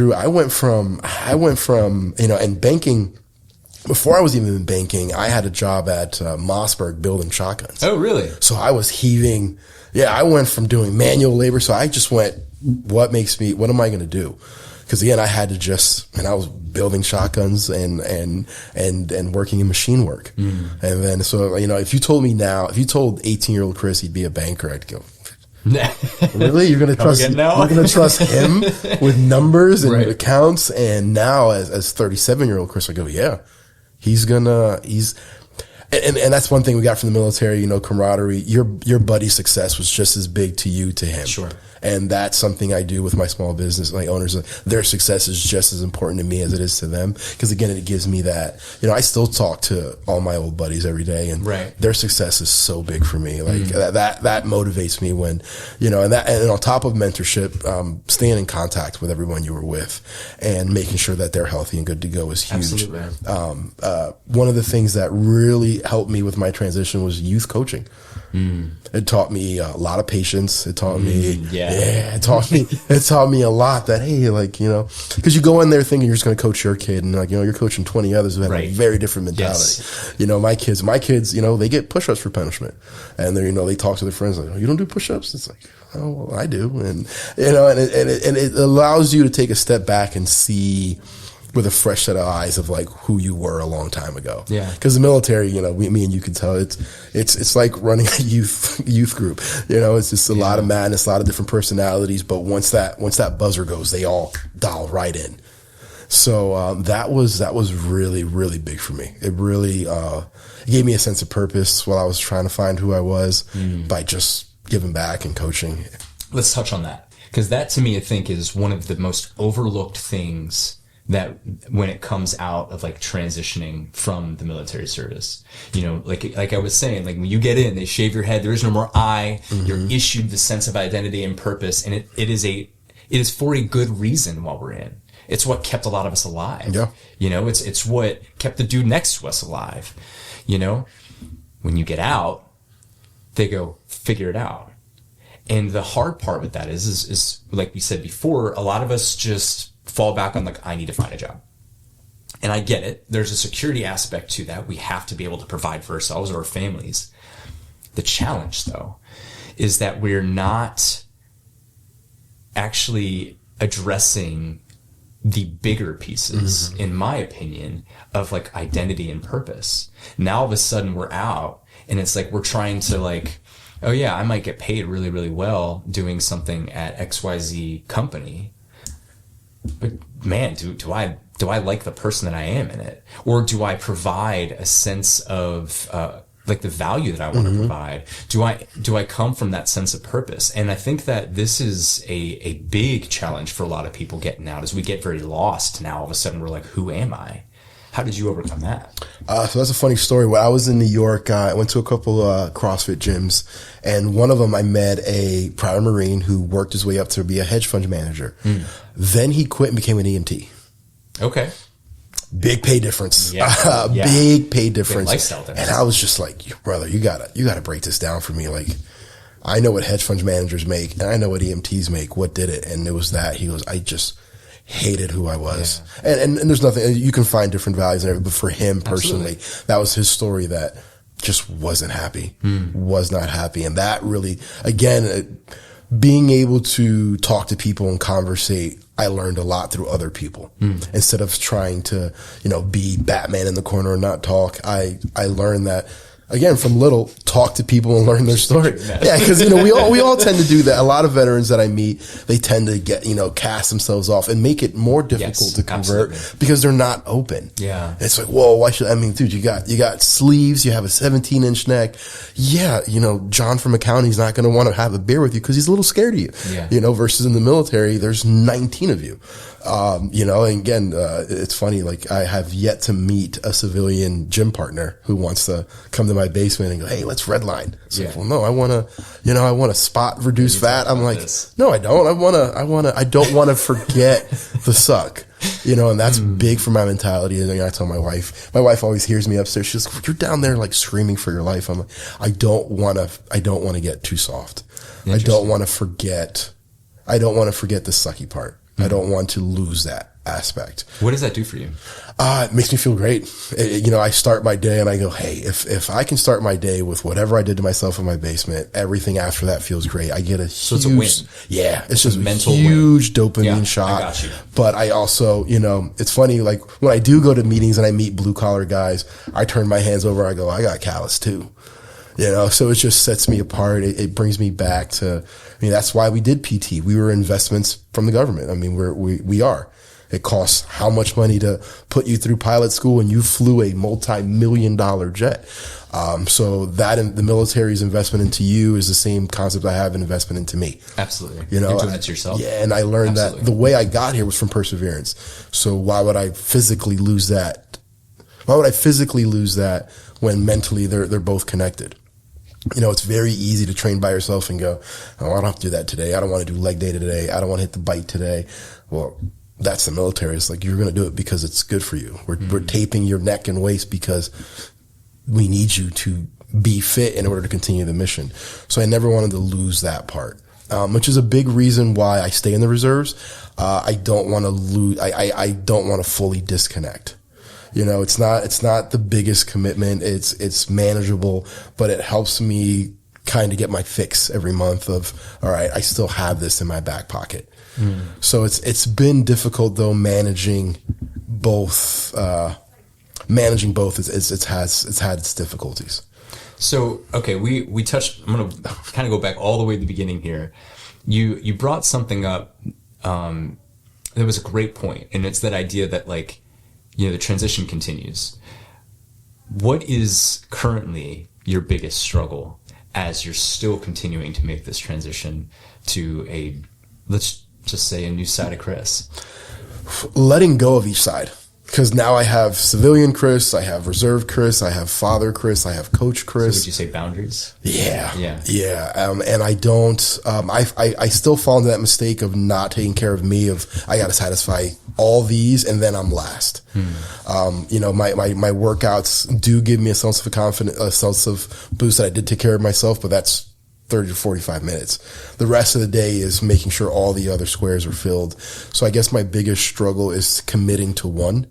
from, and banking, before I was even in banking, I had a job at Mossberg building shotguns. Oh, really? So I was heaving. Yeah. I went from doing manual labor. So I just went, what am I going to do? Because again, I had to I was building shotguns and working in machine work. And then, so, if you told 18-year-old Chris he'd be a banker, I'd go, really? You're going to trust him with numbers and accounts? And now as 37-year-old Chris, I go, yeah, and that's one thing we got from the military, camaraderie. Your buddy's success was just as big to you, to him. Sure. And that's something I do with my small business, my owners. Their success is just as important to me as it is to them. Because again, it gives me that, I still talk to all my old buddies every day, and their success is so big for me. Like that motivates me when, and on top of mentorship, staying in contact with everyone you were with and making sure that they're healthy and good to go is huge. Absolutely. One of the things that really helped me with my transition was youth coaching. It taught me a lot of patience. It taught me, it taught me a lot that, hey, like, cause you go in there thinking you're just going to coach your kid, and like, you're coaching 20 others who have a very different mentality. Yes. My kids, they get push-ups for punishment, and they talk to their friends like, oh, you don't do push-ups? It's like, oh, well, I do. And, and it allows you to take a step back and see with a fresh set of eyes of like who you were a long time ago. Yeah. Cause the military, me and you can tell it's like running a youth group. It's just a lot of madness, a lot of different personalities. But once that buzzer goes, they all dial right in. So, that was really, really big for me. It really, it gave me a sense of purpose while I was trying to find who I was by just giving back and coaching. Let's touch on that. Cause that to me, I think is one of the most overlooked things that when it comes out of like transitioning from the military service, like I was saying, like when you get in, they shave your head. There is no more I. You're issued the sense of identity and purpose, and it is for a good reason while we're in. It's what kept a lot of us alive. Yeah. It's what kept the dude next to us alive. When you get out, they go, figure it out. And the hard part with that is like we said before, a lot of us just fall back on like, I need to find a job. And I get it. There's a security aspect to that. We have to be able to provide for ourselves or our families. The challenge, though, is that we're not actually addressing the bigger pieces, in my opinion, of like identity and purpose. Now all of a sudden we're out and it's like we're trying to like, oh yeah, I might get paid really, really well doing something at XYZ company. But man, do I like the person that I am in it? Or do I provide a sense of like the value that I want to provide? Do I come from that sense of purpose? And I think that this is a big challenge for a lot of people getting out, as we get very lost. Now all of a sudden we're like, who am I? How did you overcome that? So that's a funny story. When I was in New York, I went to a couple CrossFit gyms, and one of them I met a prior Marine who worked his way up to be a hedge fund manager. Then he quit and became an EMT. Okay. Big pay difference. Yeah. Big pay difference. Big lifestyle difference. And I was just like, brother, you gotta break this down for me. Like, I know what hedge fund managers make and I know what EMTs make. What did it? And it was that. He goes, I just hated who I was. Yeah. And there's nothing, you can find different values and everything, but for him personally, that was his story, that just wasn't happy, was not happy. And that really, again, being able to talk to people and conversate, I learned a lot through other people. Instead of trying to, be Batman in the corner and not talk. I learned that, again, from little, talk to people and learn their story. Yeah, because we all tend to do that. A lot of veterans that I meet, they tend to get cast themselves off and make it more difficult to convert because they're not open. Yeah, it's like, whoa, why should dude? You got sleeves, you have a 17-inch neck. Yeah, John from accounting is not going to want to have a beer with you because he's a little scared of you. Yeah. Versus in the military, there's 19 of you. And again, it's funny, like I have yet to meet a civilian gym partner who wants to come to my basement and go, hey, let's redline. So, well, no, I want to spot reduce fat. I'm like, no, I don't. I don't want to forget the suck, and that's big for my mentality. And I tell my wife always hears me upstairs. She's like, you're down there like screaming for your life. I'm like, I don't want to get too soft. I don't want to forget the sucky part. I don't want to lose that aspect. What does that do for you? It makes me feel great. I start my day and I go, hey, if I can start my day with whatever I did to myself in my basement, everything after that feels great. I get so it's a win. Yeah. It's just a mental huge dopamine shot. I got you. But I also, it's funny, like when I do go to meetings and I meet blue collar guys, I turn my hands over. I go, I got callous too. So it just sets me apart. It brings me back to, that's why we did PT. We were investments from the government. We are. It costs how much money to put you through pilot school, and you flew a multi-million-dollar jet. So that in the military's investment into you is the same concept I have an investment into me. Absolutely. You're doing that to yourself. Yeah. And I learned that the way I got here was from perseverance. So why would I physically lose that? When mentally they're both connected? It's very easy to train by yourself and go, oh, I don't have to do that today. I don't want to do leg day today. I don't want to hit the bike today. Well, that's the military. It's like, you're going to do it because it's good for you. We're taping your neck and waist because we need you to be fit in order to continue the mission. So I never wanted to lose that part, which is a big reason why I stay in the reserves. I don't want to lose. I don't want to fully disconnect. It's not the biggest commitment. It's manageable, but it helps me kind of get my fix every month of, all right, I still have this in my back pocket. So it's been difficult though, managing both. It's had its difficulties. So, okay, we touched, I'm going to kind of go back all the way to the beginning here. You brought something up, that was a great point. And it's that idea that the transition continues. What is currently your biggest struggle as you're still continuing to make this transition to let's just say, a new side of Chris? Letting go of each side. Because now I have civilian Chris, I have reserve Chris, I have father Chris, I have coach Chris. So would you say boundaries? Yeah. And I don't, I still fall into that mistake of not taking care of me, I got to satisfy all these and then I'm last. My workouts do give me a sense of confidence, a sense of boost that I did take care of myself, but that's 30 to 45 minutes. The rest of the day is making sure all the other squares are filled. So I guess my biggest struggle is committing to one,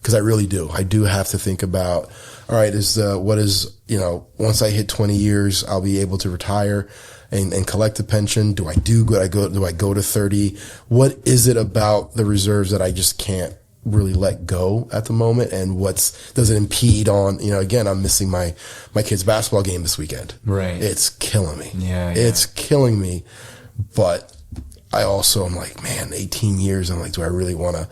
because I really do. I do have to think about, all right, once I hit 20 years, I'll be able to retire and collect a pension. Do I do good? Do I go to 30? What is it about the reserves that I just can't really let go at the moment? And does it impede on, again, I'm missing my kid's basketball game this weekend. Right. It's killing me. Yeah. It's killing me. But I also am like, man, 18 years. I'm like, do I really want to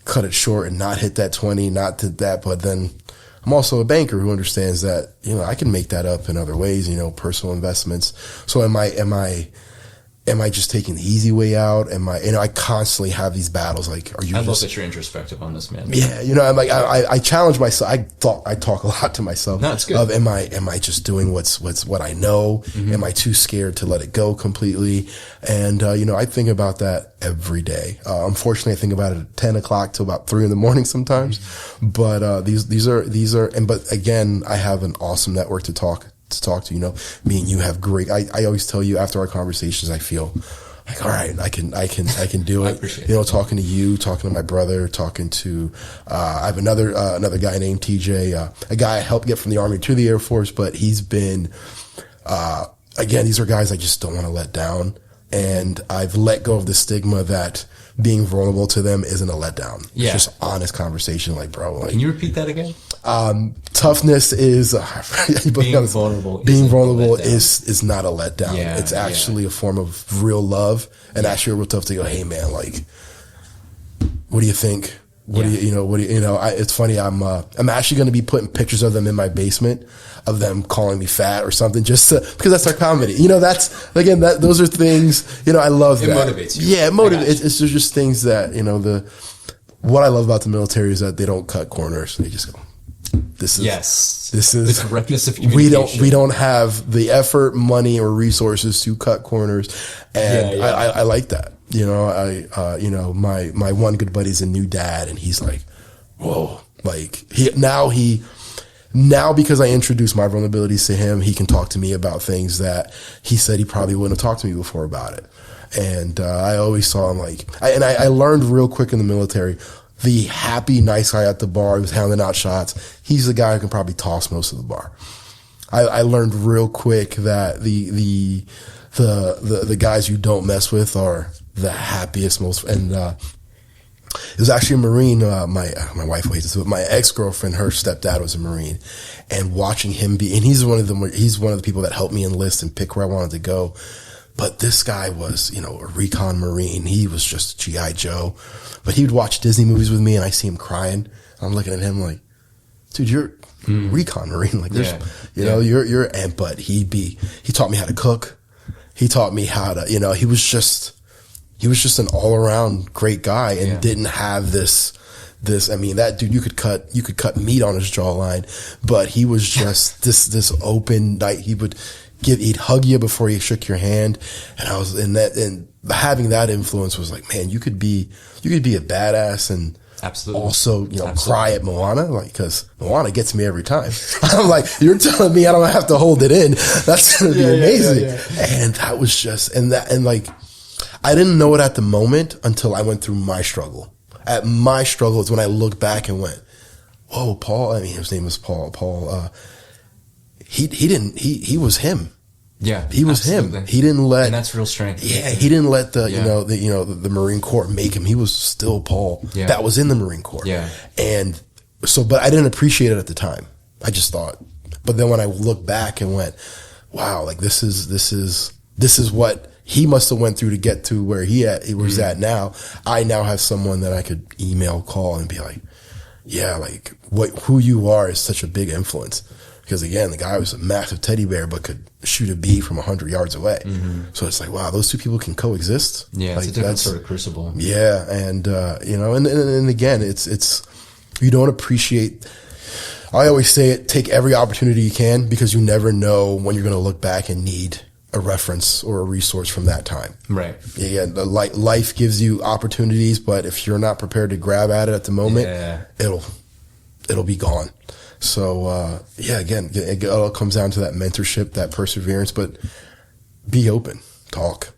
cut it short and not hit that 20, not to that? But then I'm also a banker who understands that, I can make that up in other ways, personal investments. So am I just taking the easy way out? I constantly have these battles. Like, I love that you're introspective on this, man. Yeah. I'm like, I challenge myself. I talk a lot to myself. No, it's good. Am I just doing what I know? Mm-hmm. Am I too scared to let it go completely? And, I think about that every day. Unfortunately, I think about it at 10 o'clock to about 3 a.m. sometimes. Mm-hmm. But, but again, I have an awesome network to talk to. Me and you have great, I always tell you after our conversations, I feel like, all right, I can do it. I appreciate it. Talking to you, talking to my brother, talking to, I have another guy named TJ, a guy I helped get from the Army to the Air Force, but he's been, again, these are guys I just don't want to let down. And I've let go of the stigma that being vulnerable to them isn't a letdown. Yeah. It's just honest conversation. Like, bro, can you repeat that again? Toughness is being vulnerable. Being vulnerable is not a letdown. Yeah, it's actually a form of real love, and actually real tough to go, hey man, like, what do you think? It's funny. I'm actually going to be putting pictures of them in my basement, of them calling me fat or something, because that's our comedy. Those are things, I love that. It motivates you. Yeah, it motivates. It's just things that, what I love about the military is that they don't cut corners. They just go, this is the correctness of communication. We don't have the effort, money, or resources to cut corners. And I like that. My one good buddy's a new dad, and he's like, whoa, like now because I introduced my vulnerabilities to him, he can talk to me about things that he said he probably wouldn't have talked to me before about it. And I always saw him I learned real quick in the military, the happy, nice guy at the bar who's handing out shots, he's the guy who can probably toss most of the bar. I learned real quick that the guys you don't mess with are the happiest, most, and it was actually a Marine. My wife hates this, but my ex-girlfriend, her stepdad was a Marine, and watching him be, and he's one of the people that helped me enlist and pick where I wanted to go. But this guy was, a recon Marine. He was just G.I. Joe, but he would watch Disney movies with me, and I see him crying. I'm looking at him like, dude, you're recon Marine. Like, but he taught me how to cook. He taught me how to, he was just an all around great guy, and didn't have this, that dude, you could cut meat on his jawline, but he was just this open night. He'd hug you before he shook your hand. And I was and having that influence was like, man, you could be a badass and absolutely also, cry at Moana, cause Moana gets me every time. I'm like, you're telling me I don't have to hold it in. That's going to be amazing. And that was just, I didn't know it at the moment until I went through my struggle. At my struggle is when I looked back and went, whoa, Paul, his name was Paul. He was him. Yeah, he was absolutely. him. He didn't let, and that's real strength. Yeah, he didn't let the Marine Corps make him. He was still Paul. Yeah. That was in the Marine Corps. Yeah, and so, but I didn't appreciate it at the time. I just thought, but then when I look back and went, wow, like this is what he must have went through to get to where he was at now. I now have someone that I could email, call, and be like, yeah, like who you are is such a big influence. Because again, the guy was a massive teddy bear, but could shoot a bee from 100 yards away. Mm-hmm. So it's like, wow, those two people can coexist. Yeah, it's a different sort of crucible. Yeah, and and again, it's you don't appreciate. I always say it: take every opportunity you can, because you never know when you're going to look back and need a reference or a resource from that time. Right. Yeah, life gives you opportunities, but if you're not prepared to grab at it at the moment, it'll be gone. So, again, it all comes down to that mentorship, that perseverance. But be open, talk.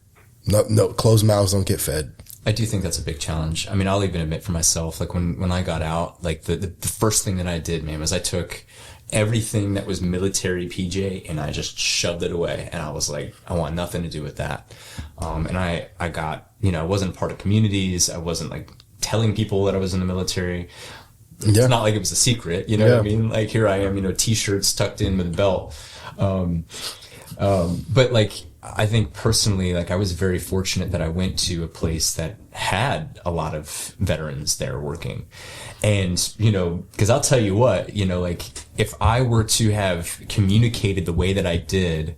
No, closed mouths don't get fed. I do think that's a big challenge. I mean, I'll even admit for myself, like when I got out, like the first thing that I did, man, was I took everything that was military PJ and I just shoved it away. And I was like, I want nothing to do with that. And I got, I wasn't part of communities. I wasn't like telling people that I was in the military. Yeah. It's not like it was a secret, what I mean? Like here I am, t-shirts tucked in with a belt. But like, I think personally, like I was very fortunate that I went to a place that had a lot of veterans there working. And, because I'll tell you what, like if I were to have communicated the way that I did,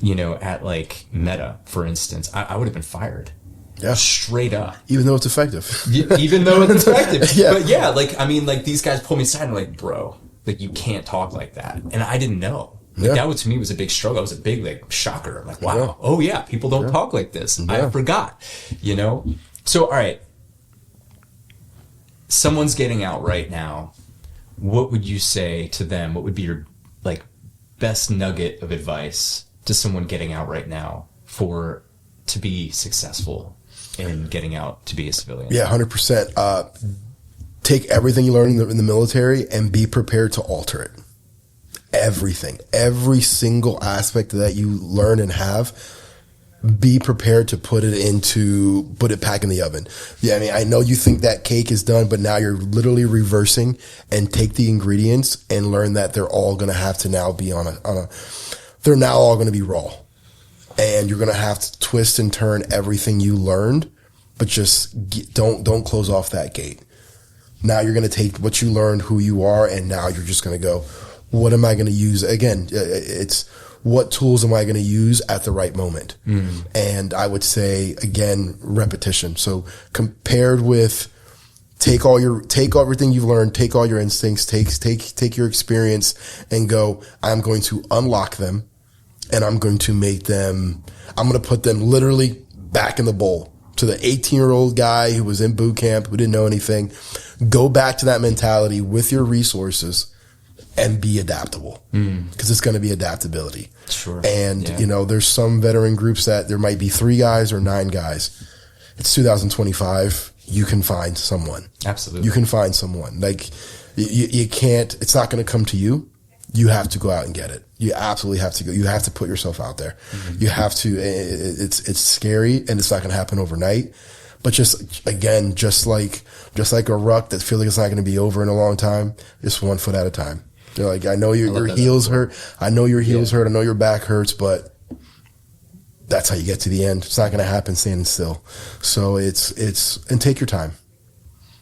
at like Meta, for instance, I would have been fired. Yeah. Straight up. Even though it's effective. Even though it's effective. Yeah. But yeah, like, I mean, like these guys pulled me aside and like, bro, like you can't talk like that. And I didn't know. Like, that to me was a big struggle. It was a big like shocker. I'm like, wow. Yeah. Oh yeah, people don't talk like this. Yeah. I forgot, So, all right. Someone's getting out right now. What would you say to them? What would be your like best nugget of advice to someone getting out right now to be successful in getting out to be a civilian? Yeah, 100%. Take everything you learn in the military and be prepared to alter it. Everything, every single aspect that you learn and have, be prepared to put it back in the oven. Yeah, I mean, I know you think that cake is done, but now you're literally reversing and take the ingredients and learn that they're all going to have to now be they're now all going to be raw. And you're going to have to twist and turn everything you learned, but just don't close off that gate. Now you're going to take what you learned, who you are, and now you're just going to go, what am I going to use? Again, it's what tools am I going to use at the right moment? Mm. And I would say, again, repetition. So compared with take everything you've learned, take all your instincts, take your experience and go, I'm going to unlock them and I'm going to put them literally back in the bowl. To the 18-year-old guy who was in boot camp, who didn't know anything, go back to that mentality with your resources and be adaptable, because it's going to be adaptability. Sure. And, there's some veteran groups that there might be 3 guys or 9 guys. It's 2025. You can find someone. Absolutely. You can find someone. Like, you can't, it's not going to come to you. You have to go out and get it. You absolutely have to go. You have to put yourself out there. Mm-hmm. You have to, it's scary and it's not going to happen overnight. But just like a ruck that feels like it's not going to be over in a long time, just 1 foot at a time. You're like, I know your heels hurt. I know your heels hurt. I know your back hurts, but that's how you get to the end. It's not going to happen standing still. So and take your time.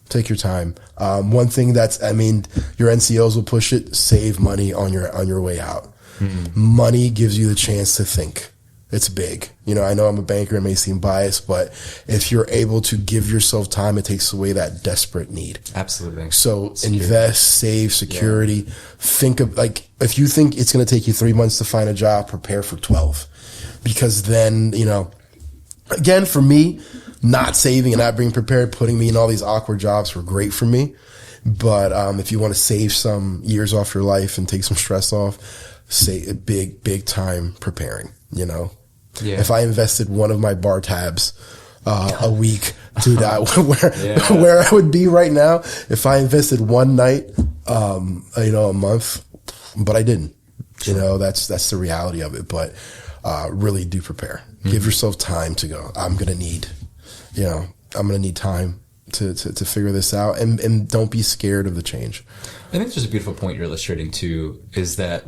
Take your time. One thing your NCOs will push it, save money on your way out. Mm-hmm. Money gives you the chance to think. It's big. I know I'm a banker. It may seem biased, but if you're able to give yourself time, it takes away that desperate need. Absolutely. So invest, save, security. Yeah. Think of if you think it's going to take you 3 months to find a job, prepare for 12. Because then, again, for me, not saving and not being prepared, putting me in all these awkward jobs were great for me. But if you want to save some years off your life and take some stress off, say big time preparing, Yeah. If I invested one of my bar tabs a week, dude, where I would be right now if I invested one night, a month, but I didn't. Sure. That's the reality of it. But really do prepare. Mm-hmm. Give yourself time to go. I'm gonna need time to figure this out, and don't be scared of the change. I think there's a beautiful point you're illustrating too, is that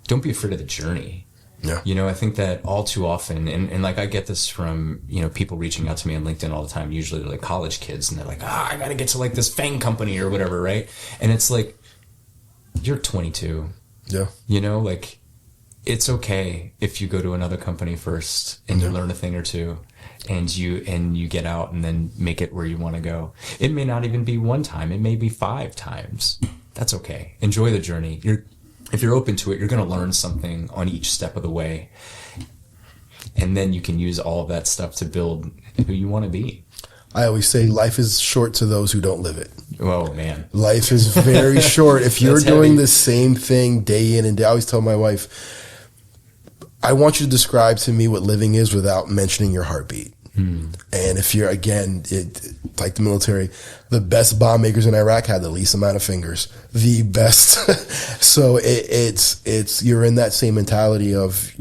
don't be afraid of the journey. Yeah. I think that all too often, and I get this from, people reaching out to me on LinkedIn all the time. Usually they're college kids and they're like, I got to get to this FANG company or whatever. Right. And it's you're 22. Yeah. It's okay if you go to another company first and you learn a thing or two and you get out and then make it where you want to go. It may not even be 1 time. It may be 5 times. That's okay. Enjoy the journey. If you're open to it, you're going to learn something on each step of the way. And then you can use all of that stuff to build who you want to be. I always say life is short to those who don't live it. Oh, man. Life is very short. If you're doing the same thing day in and day, I always tell my wife, I want you to describe to me what living is without mentioning your heartbeat. And if you're, again, like the military, the best bomb makers in Iraq had the least amount of fingers, the best. So it's, you're in that same mentality of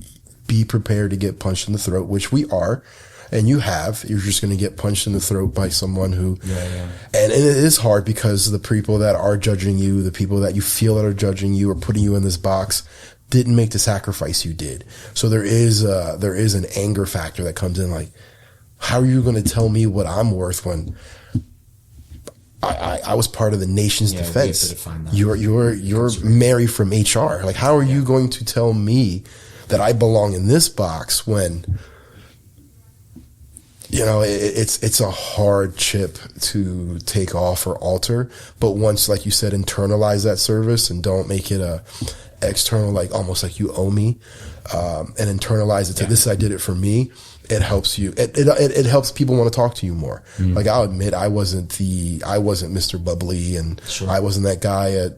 be prepared to get punched in the throat, which we are. And you're just going to get punched in the throat by someone who, and it is hard because the people that are judging you, the people that you feel that are judging you or putting you in this box didn't make the sacrifice you did. So there is an anger factor that comes in, like, how are you going to tell me what I'm worth when I was part of the nation's defense? You're Mary from HR. Like, how are you going to tell me that I belong in this box when, you know, it's a hard chip to take off or alter. But once, like you said, internalize that service and don't make it a external, like almost like you owe me, and internalize it to this, I did it for me. It helps you. It helps people want to talk to you more. Like, I'll admit, I wasn't Mr. Bubbly, and I wasn't that guy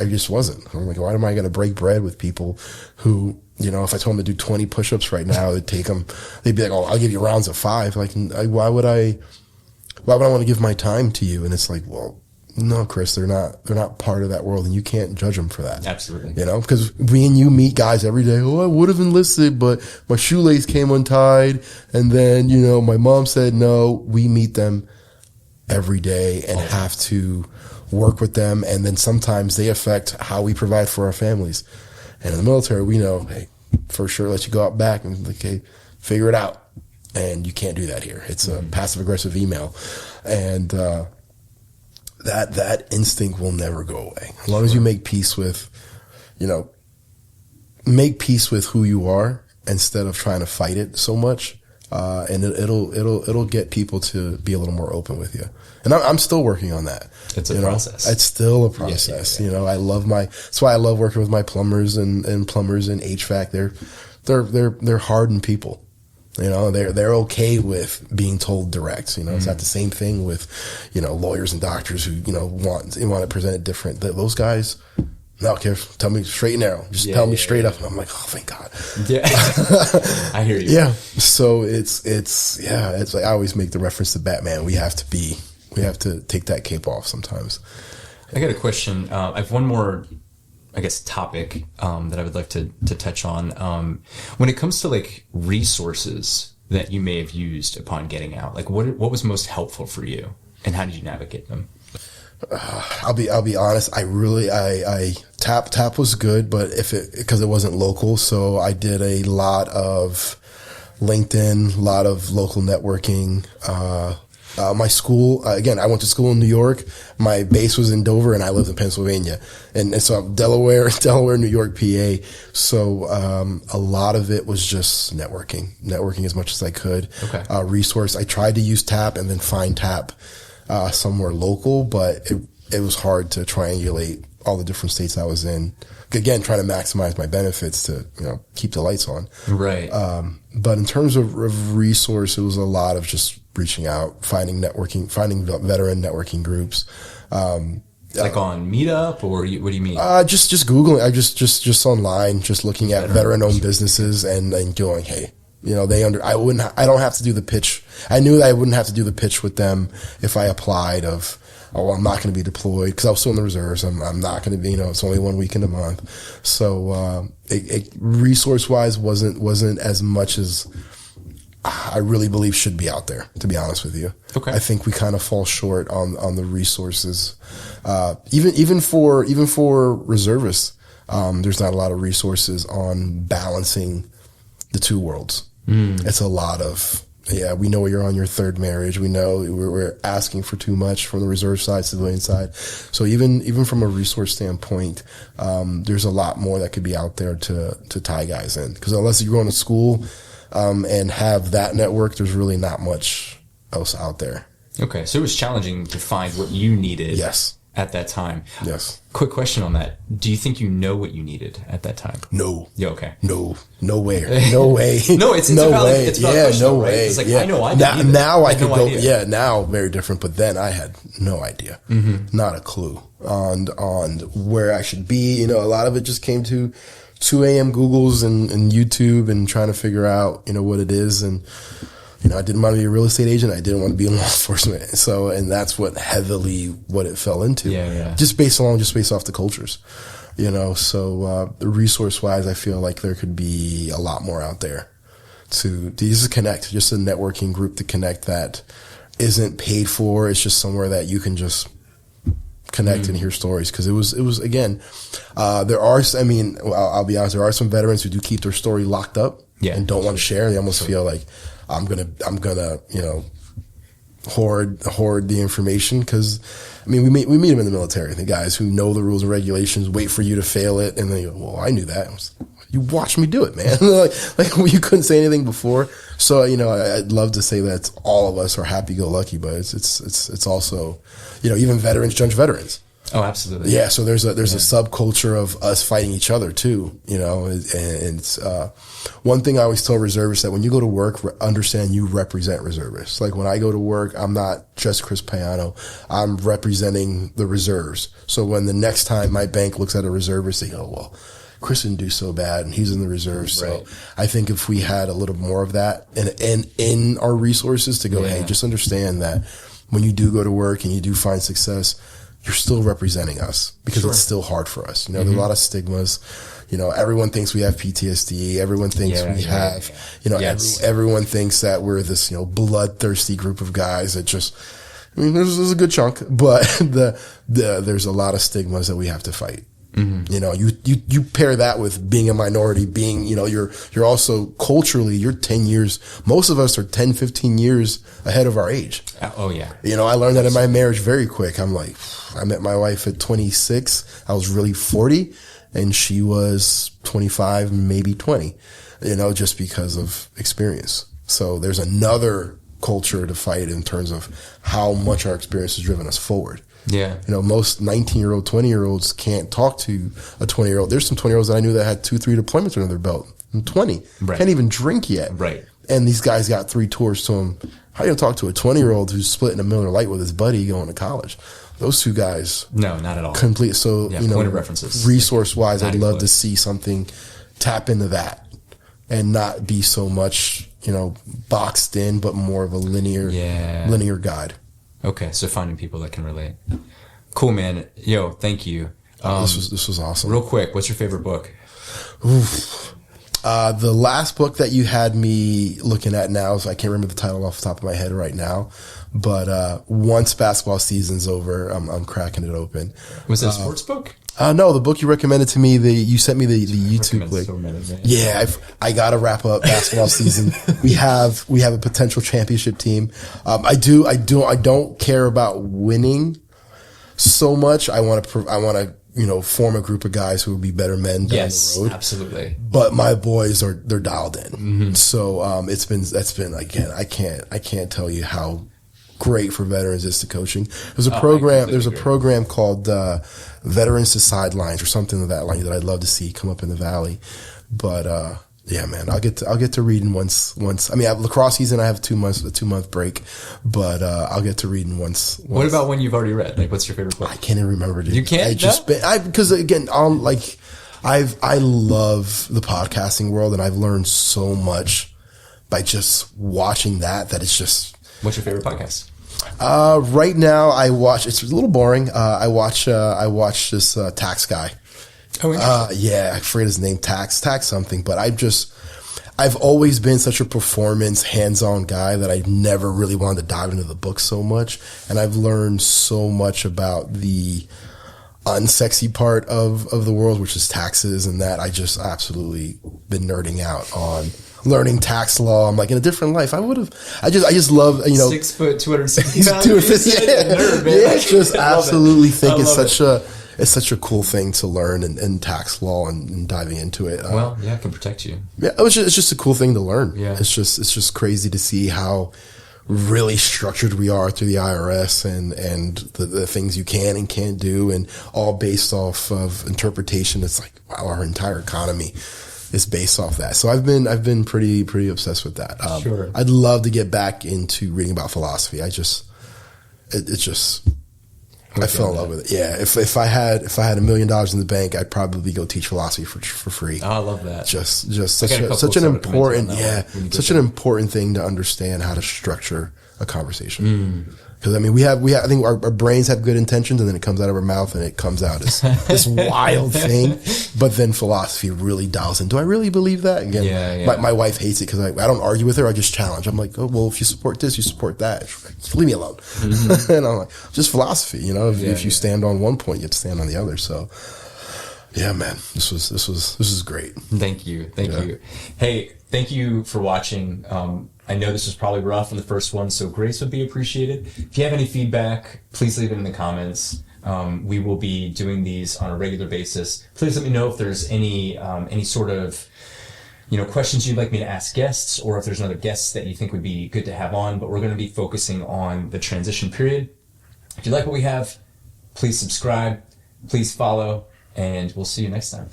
I just wasn't. I'm like, why am I going to break bread with people who, you know, if I told them to do 20 push-ups right now, they'd be like, oh, I'll give you rounds of 5. Like, why would I want to give my time to you? And it's like, well, no, Chris, they're not part of that world, and you can't judge them for that. Absolutely. You know, because we and you meet guys every day. Oh, I would have enlisted, but my shoelace came untied, and then, you know, my mom said no. We meet them every day and have to work with them, and then sometimes they affect how we provide for our families. And in the military, we know, hey, for sure, let you go out back and, like, hey, figure it out, and you can't do that here. It's a passive aggressive email, and that instinct will never go away. As long as you make peace with, you know, who you are instead of trying to fight it so much. And it'll get people to be a little more open with you. And I'm still working on that. It's a process. It's still a process. You know, that's why I love working with my plumbers and plumbers in HVAC. They're hardened people. You know, they're okay with being told direct. You know, it's not the same thing with, you know, lawyers and doctors who, you know, want to present it different. Those guys, no, Kev, tell me straight and narrow. Just tell me straight up. And I'm like, oh, thank God. Yeah, I hear you. Yeah. So it's like, I always make the reference to Batman. We have to take that cape off sometimes. I got a question. I have one more, I guess, topic that I would like to touch on. When it comes to, like, resources that you may have used upon getting out, like, what was most helpful for you, and how did you navigate them? I'll be honest. I tap was good, but because it wasn't local, so I did a lot of LinkedIn, a lot of local networking. My school, again, I went to school in New York. My base was in Dover, and I lived in Pennsylvania. And so I'm Delaware, New York, PA. So a lot of it was just networking as much as I could. Okay. Resource. I tried to use TAP and then find TAP somewhere local, but it was hard to triangulate all the different states I was in. Again, trying to maximize my benefits to, you know, keep the lights on. Right. But in terms of resource, it was a lot of just reaching out, finding veteran networking groups. Like on Meetup, or what do you mean? Just Googling. I just online, just looking at veteran-owned businesses and going, hey, you know, I don't have to do the pitch. I knew that I wouldn't have to do the pitch with them if I applied of, oh, I'm not going to be deployed because I was still in the reserves. I'm not going to be, you know, it's only 1 weekend a month. So, resource-wise wasn't as much as I really believe should be out there, to be honest with you. Okay. I think we kind of fall short on the resources. Even for reservists, there's not a lot of resources on balancing the two worlds. It's a lot of, we know you're on your third marriage. We know we're asking for too much from the reserve side, civilian side. So even from a resource standpoint, there's a lot more that could be out there to tie guys in. Because unless you're going to school and have that network, there's really not much else out there. Okay, so it was challenging to find what you needed. Yes. At that time. Yes. Quick question on that. Do you think you know what you needed at that time? No. Yeah, okay. No way. No way. No, it's no valid, way. It's valid no right? way. It's like, yeah. I know I didn't now I could go. idea. Yeah, now very different. But then I had no idea. Not a clue on where I should be. You know, a lot of it just came to 2 a.m. Googles and YouTube and trying to figure out, what it is. And, I didn't want to be a real estate agent. I didn't want to be in law enforcement. So, and that's what it fell into. Yeah. Just based off the cultures, so, resource wise, I feel like there could be a lot more out there to just connect, just a networking group to connect that isn't paid for. It's just somewhere that you can just connect and hear stories. Cause it was again, I'll be honest, there are some veterans who do keep their story locked up and don't want to share. They almost feel like I'm gonna, hoard the information. Cause we meet them in the military, the guys who know the rules and regulations, wait for you to fail it. And they go, well, I knew that. You watched me do it, man. like you couldn't say anything before. So, I'd love to say that all of us are happy-go-lucky, but it's also, even veterans judge veterans. Oh, absolutely. Yeah. So there's a subculture of us fighting each other too, and it's, one thing I always tell reservists that when you go to work, understand you represent reservists. Like when I go to work, I'm not just Chris Payano. I'm representing the reserves. So when the next time my bank looks at a reservist, they go, well, Chris didn't do so bad and he's in the reserves. Right. So I think if we had a little more of that and in our resources to go, hey, just understand that when you do go to work and you do find success, you're still representing us because it's still hard for us. There's a lot of stigmas. Everyone thinks we have PTSD. Everyone thinks we have, everyone thinks that we're this, bloodthirsty group of guys that just, there's a good chunk, but there's a lot of stigmas that we have to fight. Mm-hmm. You pair that with being a minority, being, you're also culturally, you're 10 years, most of us are 10, 15 years ahead of our age. Oh yeah. I learned that in my marriage very quick. I'm like, I met my wife at 26. I was really 40 and she was 25, maybe 20, just because of experience. So there's another culture to fight in terms of how much our experience has driven us forward. Yeah. Most 19-year-old, 20-year-olds can't talk to a 20-year-old. There's some 20-year-olds that I knew that had 2-3 deployments under their belt. And 20. Right. Can't even drink yet. Right. And these guys got 3 tours to them. How do you talk to a 20-year-old who's splitting a Miller Lite with his buddy going to college? Those two guys. No, not at all. Complete. So, point of references. Resource-wise, I'd love to see something tap into that and not be so much, boxed in, but more of a linear guide. Okay, so finding people that can relate. Cool, man. Yo, thank you. This was awesome. Real quick, what's your favorite book? Oof. The last book that you had me looking at now, so I can't remember the title off the top of my head right now, but once basketball season's over, I'm cracking it open. Was it a sports book? No, the book you recommended to me, you sent me the YouTube link. So many, yeah, I gotta wrap up basketball season. We have a potential championship team. I don't care about winning so much. I want to, form a group of guys who will be better men down the road. Absolutely. But my boys they're dialed in. Mm-hmm. So, that's been again, I can't tell you how great for veterans is to coaching. There's a program called Veterans to Sidelines or something of that line that I'd love to see come up in the Valley. But yeah, man, I'll get to reading once. I mean, lacrosse season, I have a 2-month break, but I'll get to reading once. What about when you've already read? Like, what's your favorite book? I can't even remember. Dude. You can't? Because again, I love the podcasting world, and I've learned so much by just watching that it's just. What's your favorite podcast? Right now I watch, it's a little boring. I watch this, tax guy. Oh, yeah, I forget his name, tax something, but I've always been such a performance hands-on guy that I never really wanted to dive into the book so much. And I've learned so much about the unsexy part of the world, which is taxes, and that I just absolutely been nerding out on learning tax law. I'm like, in a different life, I just love, 6 foot, 260 pounds. It's just absolutely think it's such a cool thing to learn in tax law and diving into it. It can protect you. Yeah, it's just a cool thing to learn. Yeah. It's just crazy to see how really structured we are through the IRS and the things you can and can't do, and all based off of interpretation. It's like, wow, our entire economy is based off that. So I've been pretty obsessed with that. Sure. I'd love to get back into reading about philosophy. I fell in love with it. Yeah. If I had $1 million in the bank, I'd probably go teach philosophy for free. Oh, I love that. Just such an important thing to understand how to structure a conversation. Because I mean, I think our brains have good intentions, and then it comes out of our mouth, and it comes out as this wild thing. But then philosophy really dials in. Do I really believe that? Again, my wife hates it because I don't argue with her. I just challenge. I'm like, oh well, if you support this, you support that. She's like, leave me alone. And I'm like, just philosophy. If you stand on one point, you have to stand on the other. So, yeah, man, this was great. Thank you. Hey, thank you for watching. I know this was probably rough in the first one, so grace would be appreciated. If you have any feedback, please leave it in the comments. We will be doing these on a regular basis. Please let me know if there's any sort of questions you'd like me to ask guests, or if there's another guests that you think would be good to have on. But we're going to be focusing on the transition period. If you like what we have, please subscribe, please follow, and we'll see you next time.